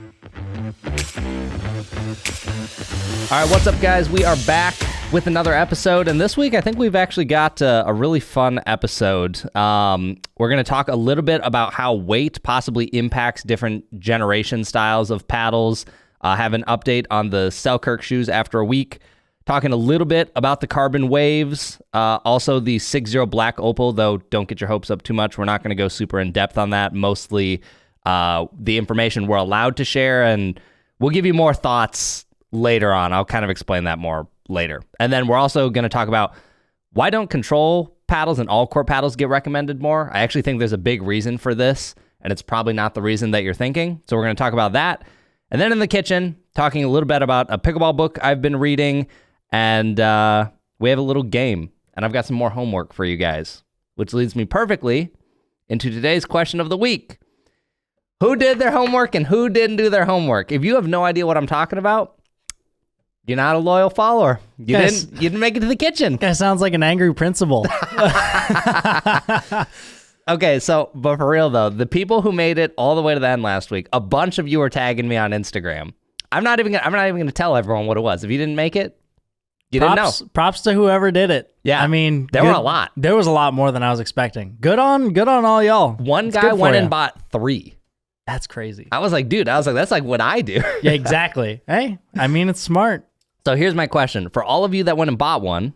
All right, what's up, guys? We are back with another episode, and this week I think we've actually got a really fun episode. We're going to talk a little bit about how weight possibly impacts different generation styles of paddles, have an update on the Selkirk shoes after a week, talking a little bit about the CRBN Waves, also the SixZero Black Opal, though don't get your hopes up too much. We're not going to go super in-depth on that, mostly the information we're allowed to share, and we'll give you more thoughts later on. I'll kind of explain that more later. And then we're also going to talk about why don't control paddles and all court paddles get recommended more. I actually think there's a big reason for this, and it's probably not the reason that you're thinking. So we're going to talk about that. And then in the kitchen, talking a little bit about a pickleball book I've been reading, and we have a little game, and I've got some more homework for you guys, which leads me perfectly into today's question of the week. Who did their homework and who didn't do their homework? If you have no idea what I'm talking about, you're not a loyal follower. You didn't make it to the kitchen. Guy sounds like an angry principal. Okay, but for real though, the people who made it all the way to the end last week, a bunch of you were tagging me on Instagram. I'm not even gonna tell everyone what it was. If you didn't make it, you didn't know. Props to whoever did it. Yeah, I mean, there were a lot. There was a lot more than I was expecting. Good on all y'all. One guy went and bought 3. That's crazy. I was like, that's like what I do. Yeah, exactly. Hey, I mean, it's smart. So here's my question. For all of you that went and bought one,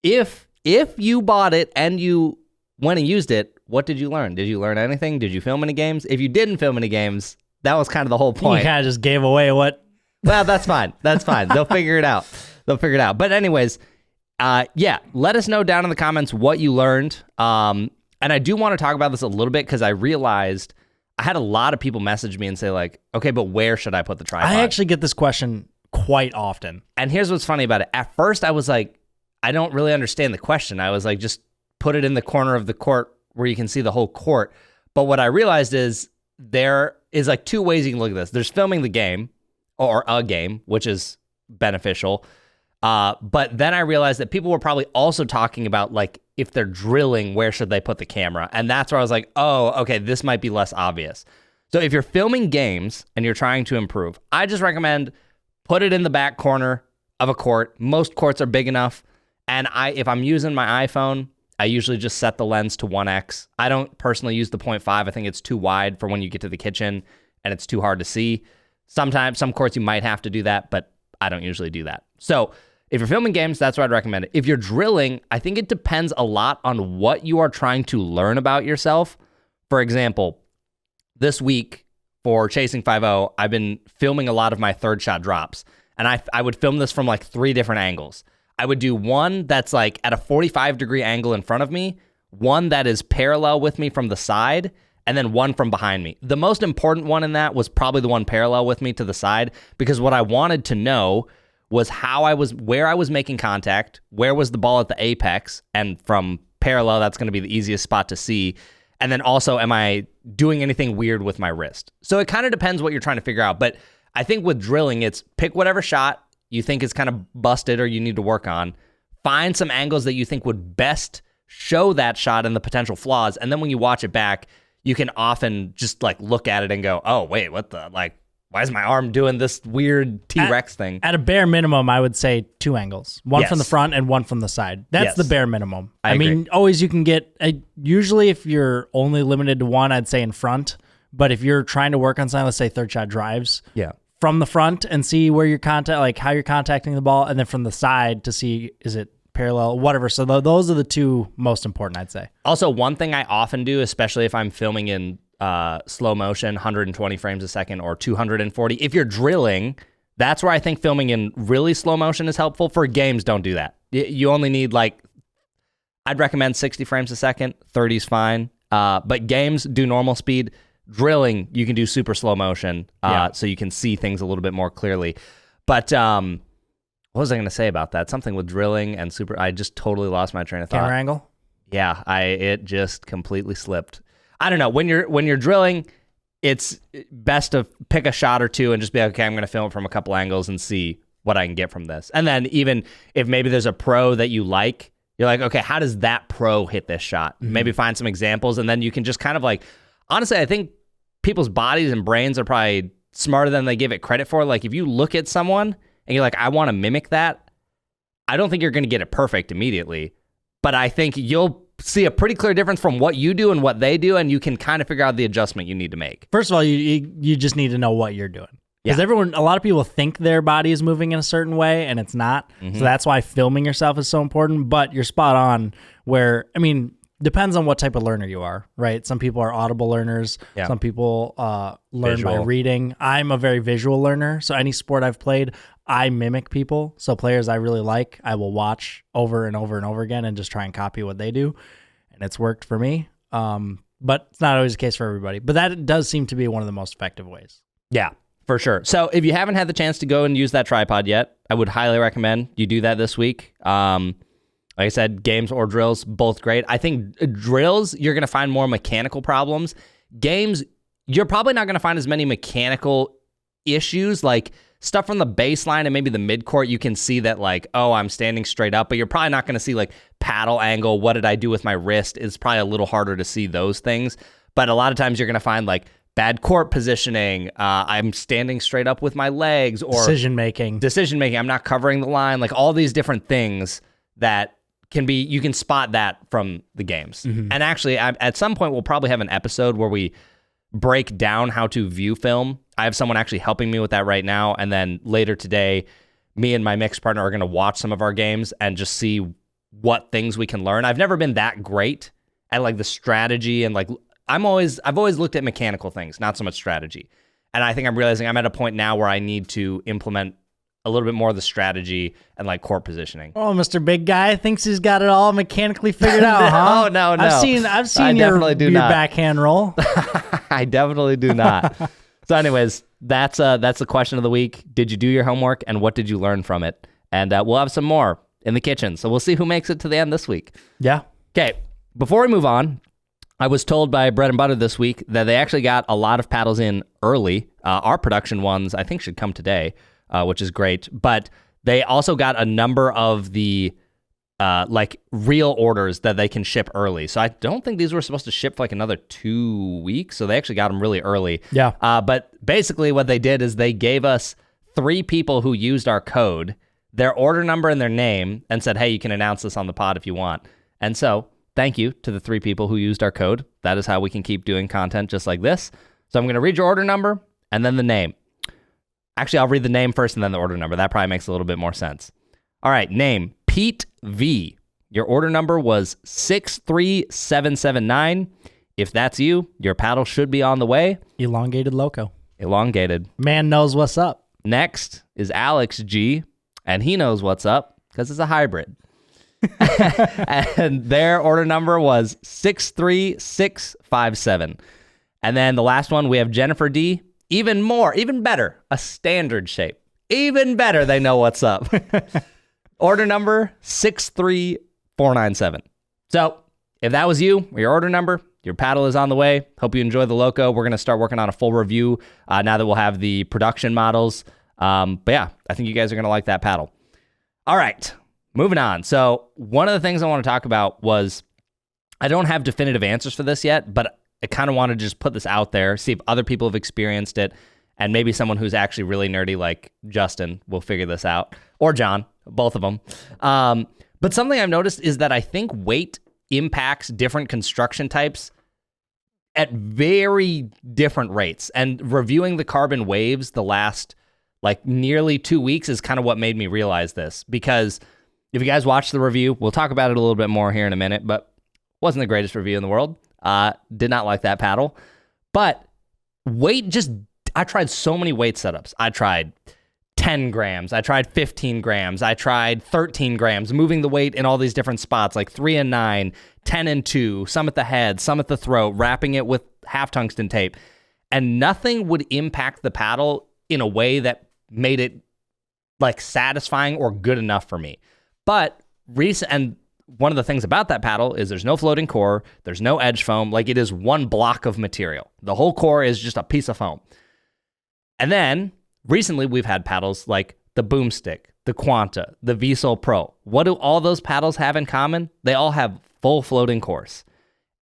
if you bought it and you went and used it, what did you learn? Did you learn anything? Did you film any games? If you didn't film any games, that was kind of the whole point. You kind of just gave away what... Well, that's fine. That's fine. They'll figure it out. But anyways, yeah, let us know down in the comments what you learned. And I do want to talk about this a little bit because I realized I had a lot of people message me and say like, okay, but where should I put the tripod? I actually get this question quite often. And here's what's funny about it. At first, I was like, I don't really understand the question. I was like, just put it in the corner of the court where you can see the whole court. But what I realized is there is like 2 ways you can look at this. There's filming the game or a game, which is beneficial. But then I realized that people were probably also talking about like, if they're drilling, where should they put the camera? And that's where I was like, oh, okay, this might be less obvious. So if you're filming games and you're trying to improve, I just recommend put it in the back corner of a court. Most courts are big enough. And if I'm using my iPhone, I usually just set the lens to 1x. I don't personally use the 0.5. I think it's too wide for when you get to the kitchen and it's too hard to see. Sometimes, some courts you might have to do that, but I don't usually do that. So if you're filming games, that's what I'd recommend. If you're drilling, I think it depends a lot on what you are trying to learn about yourself. For example, this week for Chasing 5-0, I've been filming a lot of my third shot drops. And I would film this from like 3 different angles. I would do one that's like at a 45-degree angle in front of me, one that is parallel with me from the side, and then one from behind me. The most important one in that was probably the one parallel with me to the side, because what I wanted to know was where I was making contact, where was the ball at the apex, and from parallel, that's going to be the easiest spot to see. And then also, am I doing anything weird with my wrist? So it kind of depends what you're trying to figure out. But I think with drilling, it's pick whatever shot you think is kind of busted or you need to work on. Find some angles that you think would best show that shot and the potential flaws. And then when you watch it back, you can often just like look at it and go, oh, wait, what the, like, why is my arm doing this weird T-Rex thing? At a bare minimum, I would say 2 angles. One from the front and one from the side. That's the bare minimum. I mean, always you can get, usually if you're only limited to one, I'd say in front. But if you're trying to work on something, let's say third shot drives. Yeah. From the front and see where you're how you're contacting the ball. And then from the side to see, is it parallel, whatever. So those are the 2 most important, I'd say. Also, one thing I often do, especially if I'm filming in slow motion, 120 frames a second or 240. If you're drilling, that's where I think filming in really slow motion is helpful. For games, don't do that. You only need I'd recommend 60 frames a second, 30 is fine. But games, do normal speed. Drilling, you can do super slow motion, so you can see things a little bit more clearly. But what was I going to say about that? Something with drilling and super. I just totally lost my train of thought. Camera angle? Yeah, it just completely slipped. I don't know. When you're drilling, it's best to pick a shot or two and just be like, okay, I'm going to film it from a couple angles and see what I can get from this. And then even if maybe there's a pro that you like, you're like, okay, how does that pro hit this shot? Mm-hmm. Maybe find some examples, and then you can just kind of honestly, I think people's bodies and brains are probably smarter than they give it credit for. Like if you look at someone and you're like, I want to mimic that, I don't think you're going to get it perfect immediately, but I think you'll see a pretty clear difference from what you do and what they do, and you can kind of figure out the adjustment you need to make. First of all, you just need to know what you're doing. Because a lot of people think their body is moving in a certain way, and it's not. So that's why filming yourself is so important. But you're spot on where, I mean, depends on what type of learner you are, right? Some people are audible learners. Yeah. Some people learn by reading. I'm a very visual learner. So any sport I've played, I mimic people. So players I really like, I will watch over and over and over again and just try and copy what they do. And it's worked for me. But it's not always the case for everybody. But that does seem to be one of the most effective ways. Yeah. For sure. So if you haven't had the chance to go and use that tripod yet, I would highly recommend you do that this week. Like I said, games or drills, both great. I think drills, you're going to find more mechanical problems. Games, you're probably not going to find as many mechanical issues, like stuff from the baseline and maybe the midcourt. You can see that like, oh, I'm standing straight up, but you're probably not going to see like paddle angle. What did I do with my wrist? It's probably a little harder to see those things. But a lot of times you're going to find like bad court positioning. I'm standing straight up with my legs, or decision making. I'm not covering the line. Like all these different things that can be, you can spot that from the games. And actually, at some point, we'll probably have an episode where we break down how to view film. I have someone actually helping me with that right now. And then later today, me and my mixed partner are going to watch some of our games and just see what things we can learn. I've never been that great at like the strategy and like, I've always looked at mechanical things, not so much strategy. And I think I'm realizing I'm at a point now where I need to implement a little bit more of the strategy and like court positioning. Oh, Mr. Big Guy thinks he's got it all mechanically figured out, huh? No. I've seen your backhand roll. I definitely do not. So anyways, that's the question of the week. Did you do your homework, and what did you learn from it? And we'll have some more in the kitchen. So we'll see who makes it to the end this week. Yeah. Okay. Before we move on, I was told by Bread and Butter this week that they actually got a lot of paddles in early. Our production ones, I think, should come today, which is great. But they also got a number of the like real orders that they can ship early. So I don't think these were supposed to ship for like another 2 weeks. So they actually got them really early. Yeah. But basically what they did is they gave us 3 people who used our code, their order number and their name, and said, hey, you can announce this on the pod if you want. And so thank you to the 3 people who used our code. That is how we can keep doing content just like this. So I'm going to read your order number and then the name. Actually, I'll read the name first and then the order number. That probably makes a little bit more sense. All right, name, Pete V. Your order number was 63779. If that's you, your paddle should be on the way. Elongated loco. Elongated. Man knows what's up. Next is Alex G, and he knows what's up because it's a hybrid. And their order number was 63657. And then the last one, we have Jennifer D. Even better, a standard shape. Even better, they know what's up. Order number 63497. So if that was you, or your order number, your paddle is on the way. Hope you enjoy the Loco. We're going to start working on a full review now that we'll have the production models. But yeah, I think you guys are going to like that paddle. All right. Moving on. So one of the things I want to talk about was, I don't have definitive answers for this yet, but I kind of want to just put this out there, see if other people have experienced it, and maybe someone who's actually really nerdy like Justin will figure this out, or John, both of them. But something I've noticed is that I think weight impacts different construction types at very different rates. And reviewing the CRBN Waves the last like nearly 2 weeks is kind of what made me realize this, because if you guys watched the review, we'll talk about it a little bit more here in a minute, but wasn't the greatest review in the world. Did not like that paddle. But weight I tried so many weight setups. I tried 10 grams. I tried 15 grams. I tried 13 grams, moving the weight in all these different spots, like 3 and 9, 10 and 2, some at the head, some at the throat, wrapping it with half tungsten tape. And nothing would impact the paddle in a way that made it like satisfying or good enough for me. But and one of the things about that paddle is there's no floating core, there's no edge foam, like it is one block of material. The whole core is just a piece of foam. And then recently we've had paddles like the Boomstick, the Quanta, the VSOL Pro. What do all those paddles have in common? They all have full floating cores.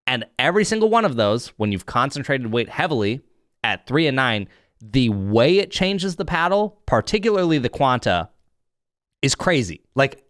And every single one of those, when you've concentrated weight heavily at 3 and 9, the way it changes the paddle, particularly the Quanta, is crazy. Like,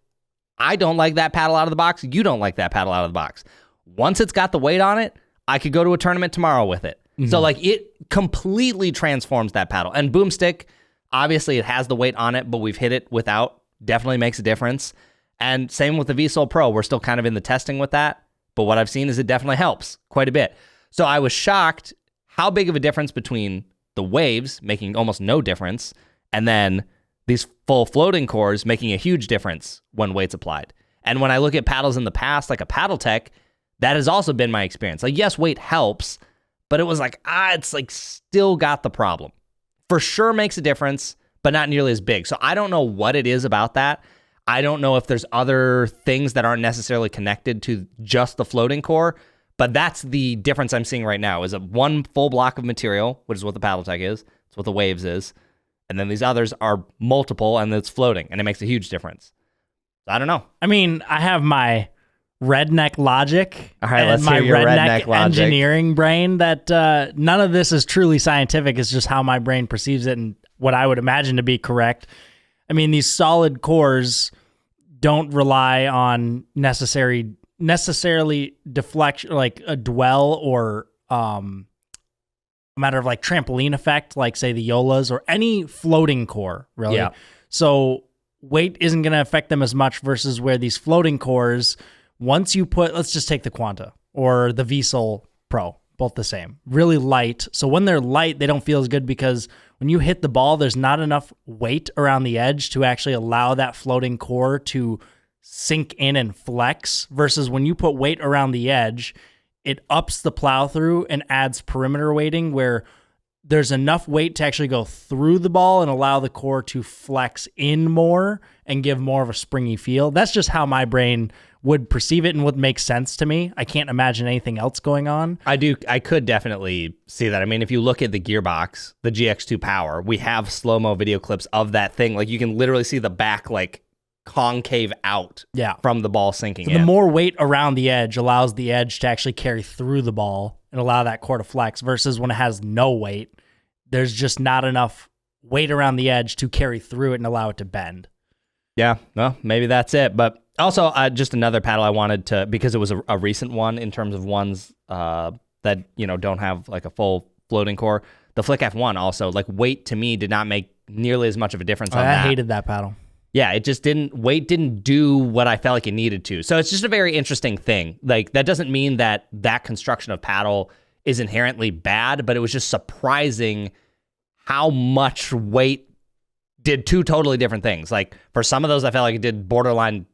I don't like that paddle out of the box. You don't like that paddle out of the box. Once it's got the weight on it, I could go to a tournament tomorrow with it. Mm-hmm. So like it completely transforms that paddle. And Boomstick, obviously it has the weight on it, but we've hit it without. Definitely makes a difference. And same with the VSOL Pro. We're still kind of in the testing with that. But what I've seen is it definitely helps quite a bit. So I was shocked how big of a difference between the Waves making almost no difference and then these full floating cores making a huge difference when weight's applied. And when I look at paddles in the past, like a Paddle Tech, that has also been my experience. Like, yes, weight helps, but it was like, it's like still got the problem. For sure makes a difference, but not nearly as big. So I don't know what it is about that. I don't know if there's other things that aren't necessarily connected to just the floating core, but that's the difference I'm seeing right now is a one full block of material, which is what the Paddle Tech is. It's what the Waves is. And then these others are multiple and it's floating and it makes a huge difference. I don't know. I mean, I have my redneck logic. All right, and let's my hear your redneck logic. Engineering brain that none of this is truly scientific. It's just how my brain perceives it and what I would imagine to be correct. I mean, these solid cores don't rely on necessarily deflection, like a dwell or a matter of like trampoline effect, like say the Yolas or any floating core, really. Yeah. So weight isn't going to affect them as much versus where these floating cores, once you put, let's just take the Quanta or the VSOL Pro, both the same, really light. So when they're light, they don't feel as good because when you hit the ball, there's not enough weight around the edge to actually allow that floating core to sink in and flex versus when you put weight around the edge, it ups the plow through and adds perimeter weighting where there's enough weight to actually go through the ball and allow the core to flex in more and give more of a springy feel. That's just how my brain would perceive it and would make sense to me. I can't imagine anything else going on. I could definitely see that. I mean, if you look at the gearbox, the GX2 Power, we have slow-mo video clips of that thing. Like you can literally see the back like concave out from the ball sinking in. The more weight around the edge allows the edge to actually carry through the ball and allow that core to flex versus when it has no weight, there's just not enough weight around the edge to carry through it and allow it to bend. Yeah, well, maybe that's it. But also, just another paddle I wanted to, because it was a recent one in terms of ones that, don't have like a full floating core. The Flick F1 also, like weight to me did not make nearly as much of a difference on that. I hated that paddle. Yeah, it just weight didn't do what I felt like it needed to. So it's just a very interesting thing. Like that doesn't mean that construction of paddle is inherently bad, but it was just surprising how much weight did two totally different things. Like for some of those, I felt like it did borderline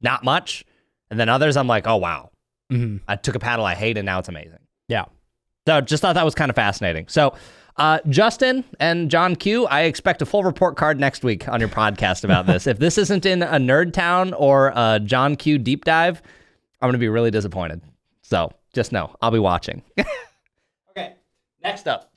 not much. And then others, I'm like, oh, wow. Mm-hmm. I took a paddle I hate and now it's amazing. Yeah. So just thought that was kind of fascinating. So Justin and John Q, I expect a full report card next week on your podcast about this. If this isn't in a Nerd Town or a John Q deep dive, I'm going to be really disappointed. So just know, I'll be watching. Okay, next up.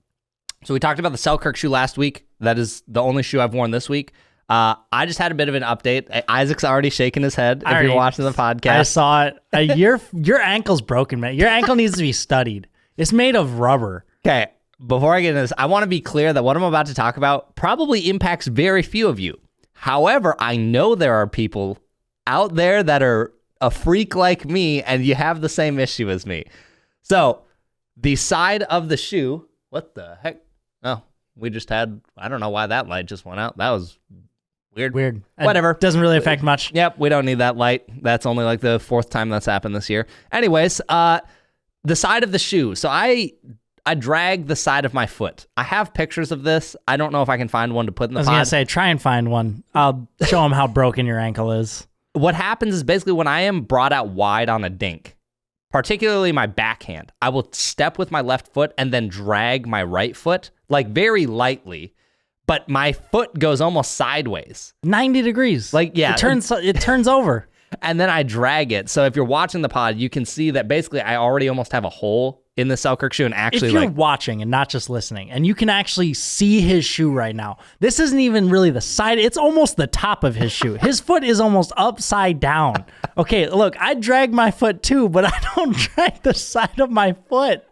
So we talked about the Selkirk shoe last week. That is the only shoe I've worn this week. I just had a bit of an update. Isaac's already shaking his head if you're watching the podcast. I saw it. Your ankle's broken, man. Your ankle needs to be studied. It's made of rubber. Okay. Before I get into this, I want to be clear that what I'm about to talk about probably impacts very few of you. However, I know there are people out there that are a freak like me, and you have the same issue as me. So, the side of the shoe, what the heck? Oh, we just had, I don't know why that light just went out. That was weird. Whatever. It doesn't really affect much. Yep, we don't need that light. That's only like the 4th time that's happened this year. Anyways, the side of the shoe. So, I drag the side of my foot. I have pictures of this. I don't know if I can find one to put in the pod. I was going to say, try and find one. I'll show them how broken your ankle is. What happens is basically when I am brought out wide on a dink, particularly my backhand, I will step with my left foot and then drag my right foot, like very lightly, but my foot goes almost sideways. 90 degrees. Like, yeah. It turns over. And then I drag it. So if you're watching the pod, you can see that basically I already almost have a hole in the Selkirk shoe, and actually, if you're watching and not just listening, and you can actually see his shoe right now, this isn't even really the side, it's almost the top of his shoe. His foot is almost upside down. Okay, look, I drag my foot too, but I don't drag the side of my foot.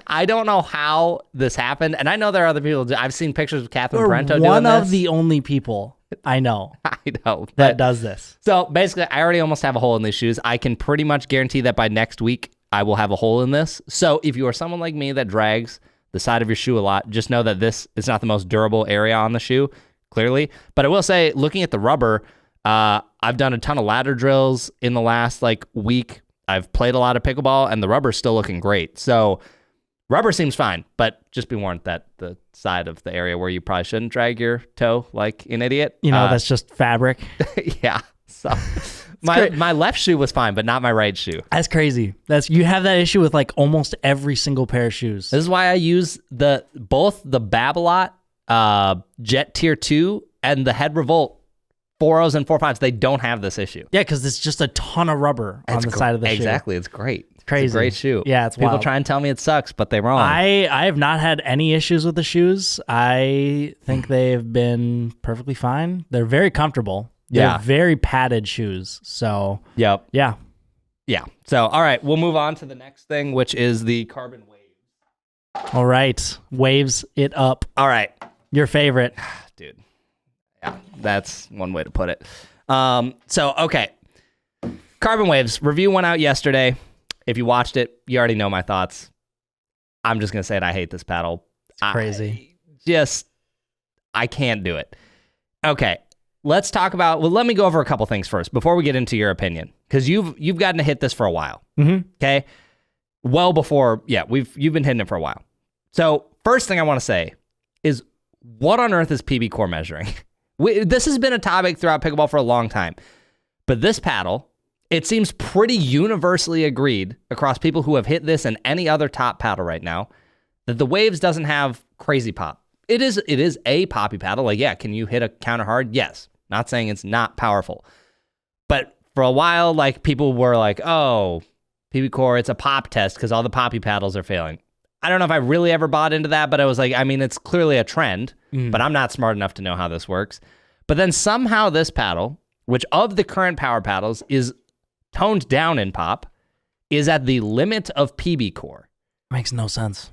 I don't know how this happened. And I know there are other people. I've seen pictures of Catherine Brento doing one this. of the only people I know I know. that does this. So basically, I already almost have a hole in these shoes. I can pretty much guarantee that by next week, I will have a hole in this. So if you are someone like me that drags the side of your shoe a lot, just know that this is not the most durable area on the shoe, clearly. But I will say, looking at the rubber, I've done a ton of ladder drills in the last week. I've played a lot of pickleball, and the rubber's still looking great. So rubber seems fine, but just be warned that the side of the area where you probably shouldn't drag your toe like an idiot. That's just fabric. Yeah. So my left shoe was fine, but not my right shoe. That's crazy. You have that issue with almost every single pair of shoes. This is why I use both the Babolat Jet Tier 2 and the Head Revolt 4.0s and 4.5s. They don't have this issue. Yeah, because it's just a ton of rubber on the side of the shoe. Exactly. It's great. Crazy. It's a great shoe. Yeah, it's People wild. try and tell me it sucks, but they're wrong. I have not had any issues with the shoes. I think they've been perfectly fine. They're very comfortable. They're very padded shoes. So, yep. Yeah. Yeah. So, all right, we'll move on to the next thing, which is the Carbon Waves. All right. Waves it up. All right. Your favorite. Dude. Yeah, that's one way to put it. Okay. Carbon Waves review went out yesterday. If you watched it, you already know my thoughts. I'm just going to say it. I hate this paddle. It's crazy. I can't do it. Okay. Let's talk about, let me go over a couple things first before we get into your opinion, because you've gotten to hit this for a while. Mm-hmm. Okay. Well before, you've been hitting it for a while. So first thing I want to say is, what on earth is PB core measuring? This has been a topic throughout pickleball for a long time, but this paddle, it seems pretty universally agreed across people who have hit this and any other top paddle right now, that the Waves doesn't have crazy pop. It is a poppy paddle. Can you hit a counter hard? Yes. Not saying it's not powerful. But for a while, people were like, oh, PB core, it's a pop test because all the poppy paddles are failing. I don't know if I really ever bought into that, but I was like, it's clearly a trend, but I'm not smart enough to know how this works. But then somehow this paddle, which of the current power paddles is toned down in pop, is at the limit of PB core. Makes no sense.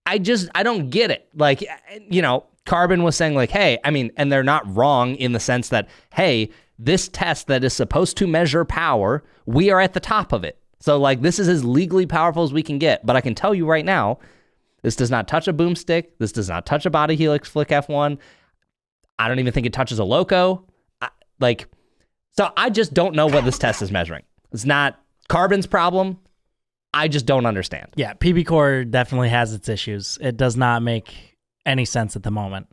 I don't get it. Carbon was saying hey, and they're not wrong in the sense that, hey, this test that is supposed to measure power, we are at the top of it. So this is as legally powerful as we can get. But I can tell you right now, this does not touch a boomstick. This does not touch a body helix flick F1. I don't even think it touches a loco. So I just don't know what this test is measuring. It's not Carbon's problem. I just don't understand. Yeah, PB core definitely has its issues. It does not make any sense at the moment.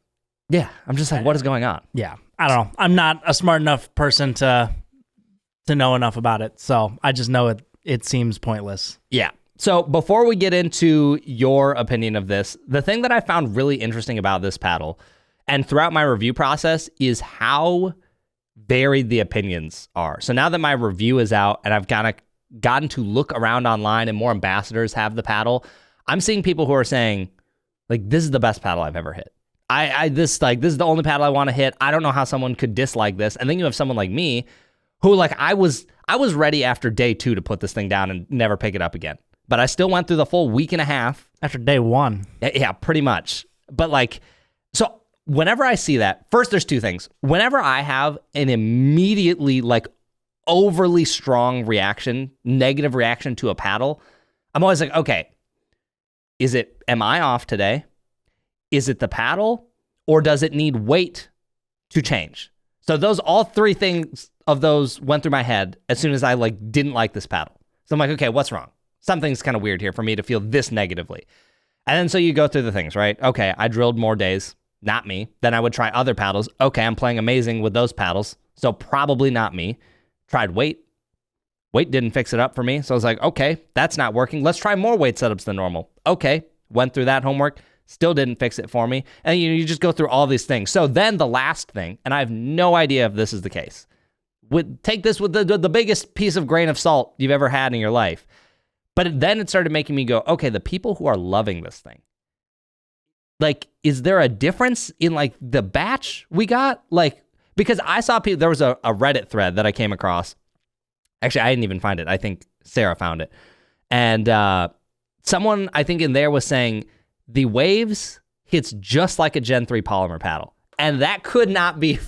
Yeah, I'm just what is going on? Yeah, I don't know. I'm not a smart enough person to know enough about it, so I just know it seems pointless. Yeah. So before we get into your opinion of this, the thing that I found really interesting about this paddle and throughout my review process is how varied the opinions are. So now that my review is out and I've gotten to look around online and more ambassadors have the paddle, I'm seeing people who are saying, this is the best paddle I've ever hit. This is the only paddle I want to hit. I don't know how someone could dislike this. And then you have someone like me who I was ready after day 2 to put this thing down and never pick it up again. But I still went through the full week and a half. After day 1. Yeah, pretty much. But so whenever I see that, first there's 2 things. Whenever I have an immediately overly strong reaction, negative reaction to a paddle, I'm always okay, am I off today? Is it the paddle, or does it need weight to change? So all 3 things of those went through my head as soon as I didn't like this paddle. So I'm okay, what's wrong? Something's kind of weird here for me to feel this negatively. And then so you go through the things, right? Okay, I drilled more days, not me. Then I would try other paddles. Okay, I'm playing amazing with those paddles, so probably not me. Tried weight. Weight didn't fix it up for me. So I was okay, that's not working. Let's try more weight setups than normal. Okay, went through that homework. Still didn't fix it for me. And you just go through all these things. So then the last thing, and I have no idea if this is the case, take this with the biggest piece of grain of salt you've ever had in your life. But then it started making me go, okay, the people who are loving this thing, is there a difference in the batch we got? Because I saw people, there was a Reddit thread that I came across. Actually, I didn't even find it. I think Sarah found it. And someone I think in there was saying the Waves hits just like a Gen 3 polymer paddle. And that could not be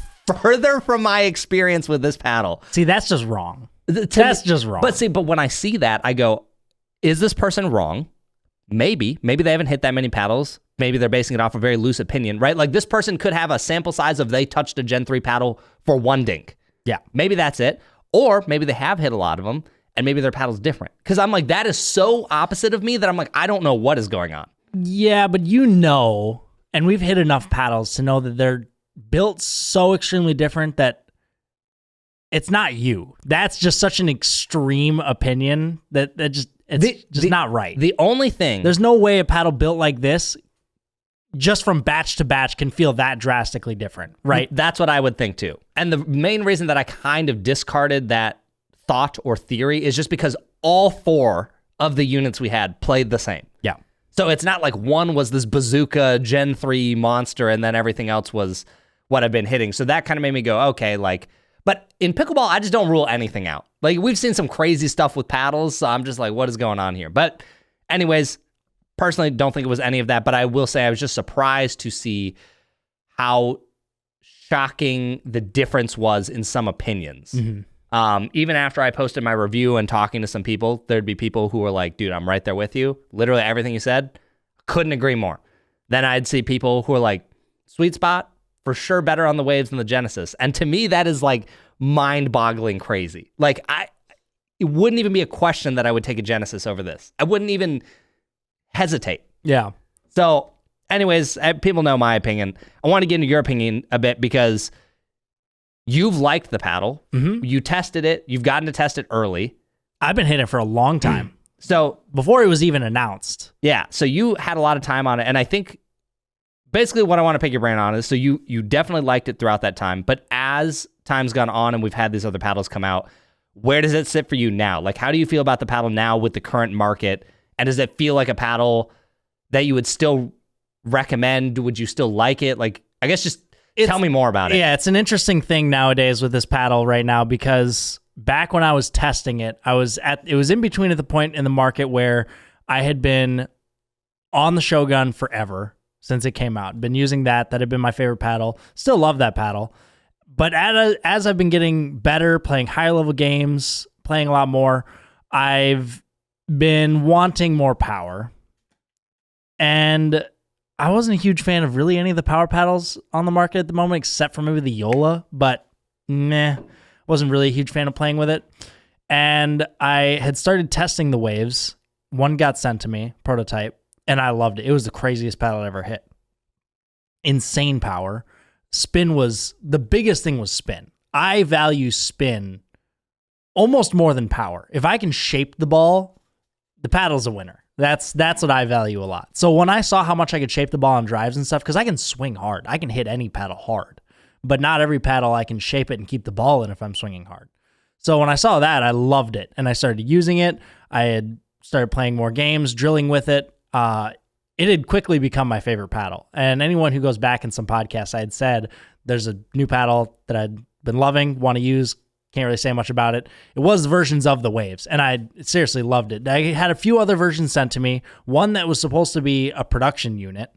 further from my experience with this paddle. See, that's just wrong. That's just wrong. But when I see that, I go, is this person wrong? Maybe they haven't hit that many paddles. Maybe they're basing it off a very loose opinion, right? Like this person could have a sample size of they touched a Gen 3 paddle for one dink. Yeah. Maybe that's it. Or maybe they have hit a lot of them and maybe their paddle's different. Because I'm like, that is so opposite of me that I'm like, I don't know what is going on. Yeah, but you know, and we've hit enough paddles to know that they're built so extremely different that it's not you. That's just such an extreme opinion that it's not right. The only thing... There's no way a paddle built like this, just from batch to batch, can feel that drastically different, right? That's what I would think too. And the main reason that I kind of discarded that thought or theory is just because all 4 of the units we had played the same. Yeah. So it's not like one was this bazooka Gen 3 monster and then everything else was what I've been hitting. So that kind of made me go, okay, like... But in pickleball, I just don't rule anything out. Like, we've seen some crazy stuff with paddles, so I'm just like, what is going on here? But anyways, personally, don't think it was any of that. But I will say I was just surprised to see how shocking the difference was in some opinions. Mm-hmm. Even after I posted my review and talking to some people, there'd be people who were like, dude, I'm right there with you. Literally everything you said, couldn't agree more. Then I'd see people who are like, sweet spot, for sure better on the Waves than the Genesis. And to me, that is like mind-boggling crazy. Like, it wouldn't even be a question that I would take a Genesis over this. I wouldn't even hesitate. Yeah. So anyways, people know my opinion. I want to get into your opinion a bit because you've liked the paddle. Mm-hmm. You tested it. You've gotten to test it early. I've been hitting it for a long time. So before it was even announced. Yeah. So you had a lot of time on it. And I think basically what I want to pick your brain on is, so you definitely liked it throughout that time, but as time's gone on and we've had these other paddles come out, where does it sit for you now? Like, how do you feel about the paddle now with the current market? And does it feel like a paddle that you would still recommend? Would you still like it? Like, I guess just tell me more about it. Yeah, it's an interesting thing nowadays with this paddle right now, because back when I was testing it, it was in between at the point in the market where I had been on the Shogun forever. Since it came out. Been using that had been my favorite paddle. Still love that paddle. But as I've been getting better, playing higher level games, playing a lot more, I've been wanting more power. And I wasn't a huge fan of really any of the power paddles on the market at the moment, except for maybe the Yola, but wasn't really a huge fan of playing with it. And I had started testing the Waves. One got sent to me, prototype. And I loved it. It was the craziest paddle I ever hit. Insane power. Spin was, the biggest thing was spin. I value spin almost more than power. If I can shape the ball, the paddle's a winner. That's what I value a lot. So when I saw how much I could shape the ball on drives and stuff, because I can swing hard. I can hit any paddle hard. But not every paddle I can shape it and keep the ball in if I'm swinging hard. So when I saw that, I loved it. And I started using it. I had started playing more games, drilling with it. It had quickly become my favorite paddle. And anyone who goes back in some podcasts, I had said, there's a new paddle that I'd been loving, want to use, can't really say much about it. It was versions of the Waves, and I seriously loved it. I had a few other versions sent to me, one that was supposed to be a production unit,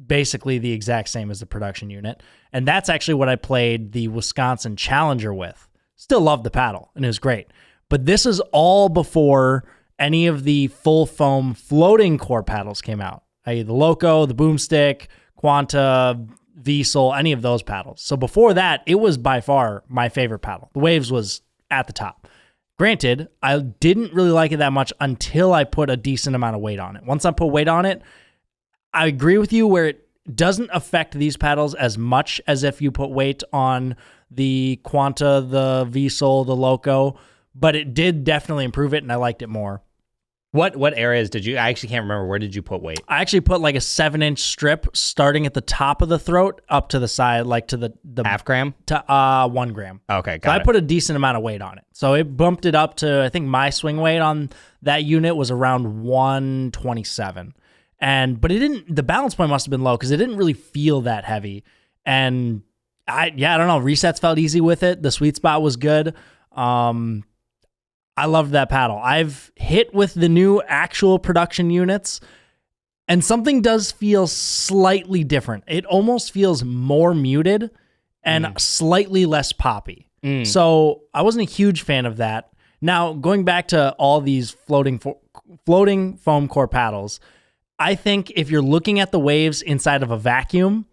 basically the exact same as the production unit. And that's actually what I played the Wisconsin Challenger with. Still loved the paddle, and it was great. But this is all before any of the full foam floating core paddles came out, i.e. the Loco, the Boomstick, Quanta, Wiesel, any of those paddles. So before that, it was by far my favorite paddle. The Waves was at the top. Granted, I didn't really like it that much until I put a decent amount of weight on it. Once I put weight on it, I agree with you where it doesn't affect these paddles as much as if you put weight on the Quanta, the Wiesel, the Loco, but it did definitely improve it, and I liked it more. What areas did you, I actually can't remember, where did you put weight? I actually put like a 7-inch strip starting at the top of the throat up to the side, like to the half gram? To 1 gram. Okay, got it. I put a decent amount of weight on it. So it bumped it up to, I think my swing weight on that unit was around 127. But it didn't, the balance point must have been low because it didn't really feel that heavy. And I don't know, resets felt easy with it. The sweet spot was good. I loved that paddle. I've hit with the new actual production units, and something does feel slightly different. It almost feels more muted and slightly less poppy. So I wasn't a huge fan of that. Now, going back to all these floating foam core paddles, I think if you're looking at the Waves inside of a vacuum,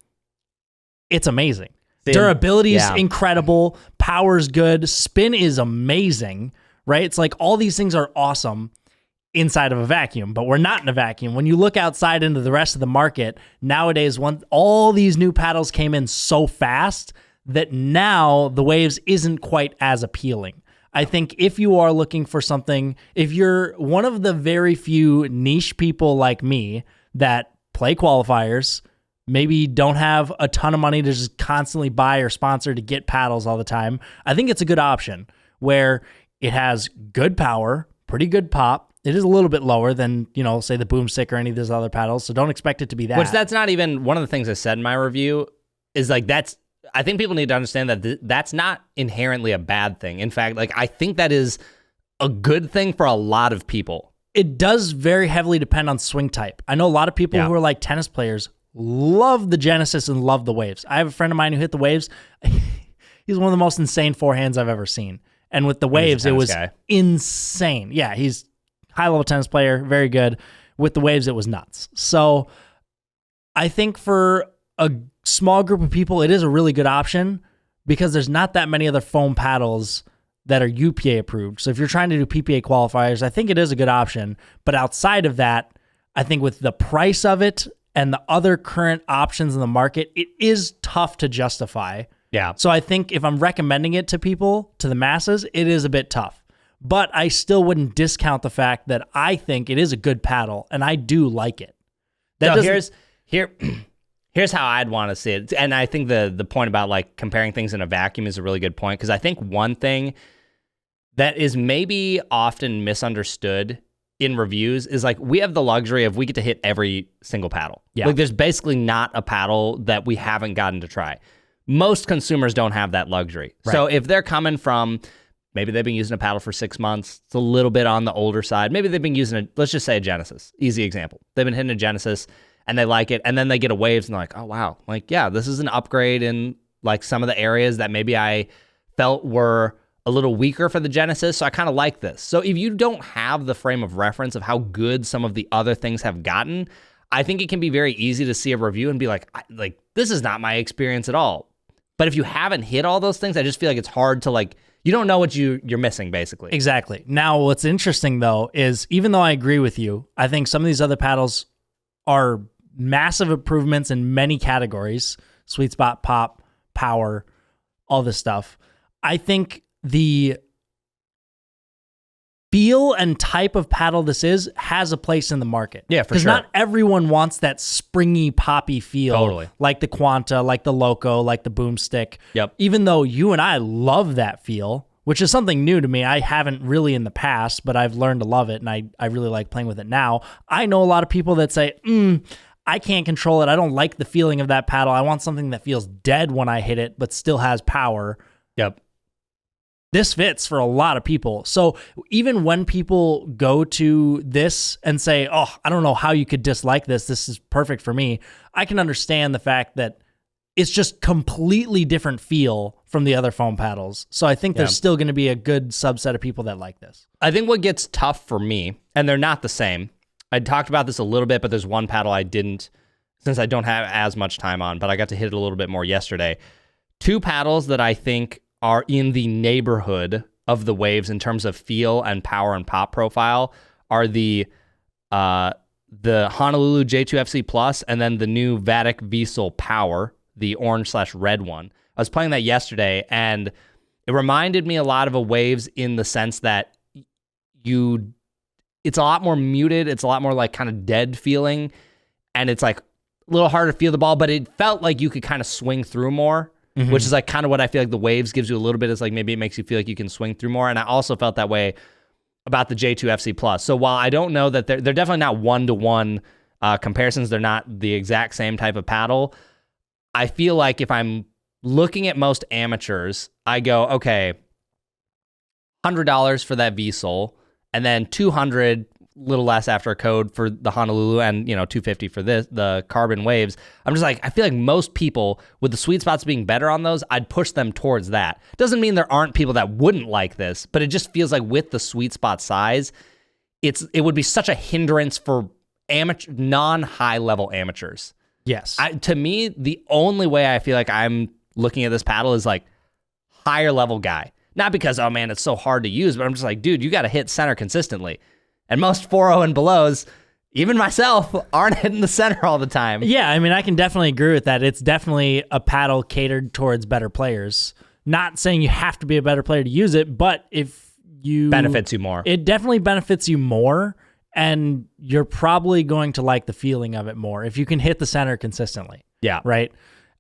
it's amazing. Durability is incredible. Power's good. Spin is amazing, right? It's like all these things are awesome inside of a vacuum, but we're not in a vacuum. When you look outside into the rest of the market, nowadays, all these new paddles came in so fast that now the Waves isn't quite as appealing. I think if you are looking for something, if you're one of the very few niche people like me that play qualifiers, maybe don't have a ton of money to just constantly buy or sponsor to get paddles all the time, I think it's a good option where it has good power, pretty good pop. It is a little bit lower than, say the Boomstick or any of those other paddles, so don't expect it to be that. Which that's not even one of the things I said in my review is like I think people need to understand that that's not inherently a bad thing. In fact, like I think that is a good thing for a lot of people. It does very heavily depend on swing type. I know a lot of people who are like tennis players love the Genesis and love the Waves. I have a friend of mine who hit the Waves. He's one of the most insane forehands I've ever seen. And with the Waves, it was insane. Yeah, he's high-level tennis player, very good. With the Waves, it was nuts. So I think for a small group of people, it is a really good option because there's not that many other foam paddles that are UPA approved. So if you're trying to do PPA qualifiers, I think it is a good option. But outside of that, I think with the price of it and the other current options in the market, it is tough to justify. Yeah. So I think if I'm recommending it to people, to the masses, it is a bit tough. But I still wouldn't discount the fact that I think it is a good paddle, and I do like it. Here's how I'd want to see it. And I think the point about like comparing things in a vacuum is a really good point, because I think one thing that is maybe often misunderstood in reviews is like we have the luxury of we get to hit every single paddle. Yeah. Like there's basically not a paddle that we haven't gotten to try. Most consumers don't have that luxury. Right. So if they're coming from, maybe they've been using a paddle for 6 months, it's a little bit on the older side. Maybe they've been using let's just say a Genesis, easy example. They've been hitting a Genesis and they like it, and then they get a Waves and they're like, oh wow, like yeah, this is an upgrade in like some of the areas that maybe I felt were a little weaker for the Genesis, so I kind of like this. So if you don't have the frame of reference of how good some of the other things have gotten, I think it can be very easy to see a review and be like this is not my experience at all. But if you haven't hit all those things, I just feel like it's hard to like, you don't know what you're missing, basically. Exactly. Now, what's interesting, though, is even though I agree with you, I think some of these other paddles are massive improvements in many categories, sweet spot, pop, power, all this stuff. I think the feel and type of paddle this has a place in the market. Yeah, for sure. Because not everyone wants that springy, poppy feel. Totally. Like the Quanta, like the Loco, like the Boomstick. Yep. Even though you and I love that feel, which is something new to me. I haven't really in the past, but I've learned to love it, and I really like playing with it now. I know a lot of people that say, I can't control it. I don't like the feeling of that paddle. I want something that feels dead when I hit it, but still has power. Yep. This fits for a lot of people. So even when people go to this and say, oh, I don't know how you could dislike this. This is perfect for me. I can understand the fact that it's just completely different feel from the other foam paddles. So I think there's still going to be a good subset of people that like this. I think what gets tough for me, and they're not the same. I talked about this a little bit, but there's one paddle I didn't, since I don't have as much time on, but I got to hit it a little bit more yesterday. Two paddles that I think are in the neighborhood of the Waves in terms of feel and power and pop profile are the Honolulu J2FC Plus and then the new Vatic VSOL Power, the orange/red one. I was playing that yesterday, and it reminded me a lot of a Waves in the sense that it's a lot more muted. It's a lot more like kind of dead feeling, and it's like a little harder to feel the ball, but it felt like you could kind of swing through more. Mm-hmm. Which is like kind of what I feel like the Waves gives you a little bit. Is like maybe it makes you feel like you can swing through more. And I also felt that way about the J2FC Plus. So while I don't know that they're definitely not one-to-one comparisons, they're not the exact same type of paddle. I feel like if I'm looking at most amateurs, I go, okay, $100 for that V-Sole, and then $200, little less after a code for the Honolulu, and $250 for the CRBN Waves. I'm just like, I feel like most people with the sweet spots being better on those, I'd push them towards that. Doesn't mean there aren't people that wouldn't like this, but it just feels like with the sweet spot size, it would be such a hindrance for non-high level amateurs. Yes. To me, the only way I feel like I'm looking at this paddle is like higher level guy. Not because, oh man, it's so hard to use, but I'm just like, dude, you got to hit center consistently. And most 4.0 and belows, even myself, aren't hitting the center all the time. Yeah, I mean, I can definitely agree with that. It's definitely a paddle catered towards better players. Not saying you have to be a better player to use it, but if you... benefits you more. It definitely benefits you more, and you're probably going to like the feeling of it more if you can hit the center consistently. Yeah. Right?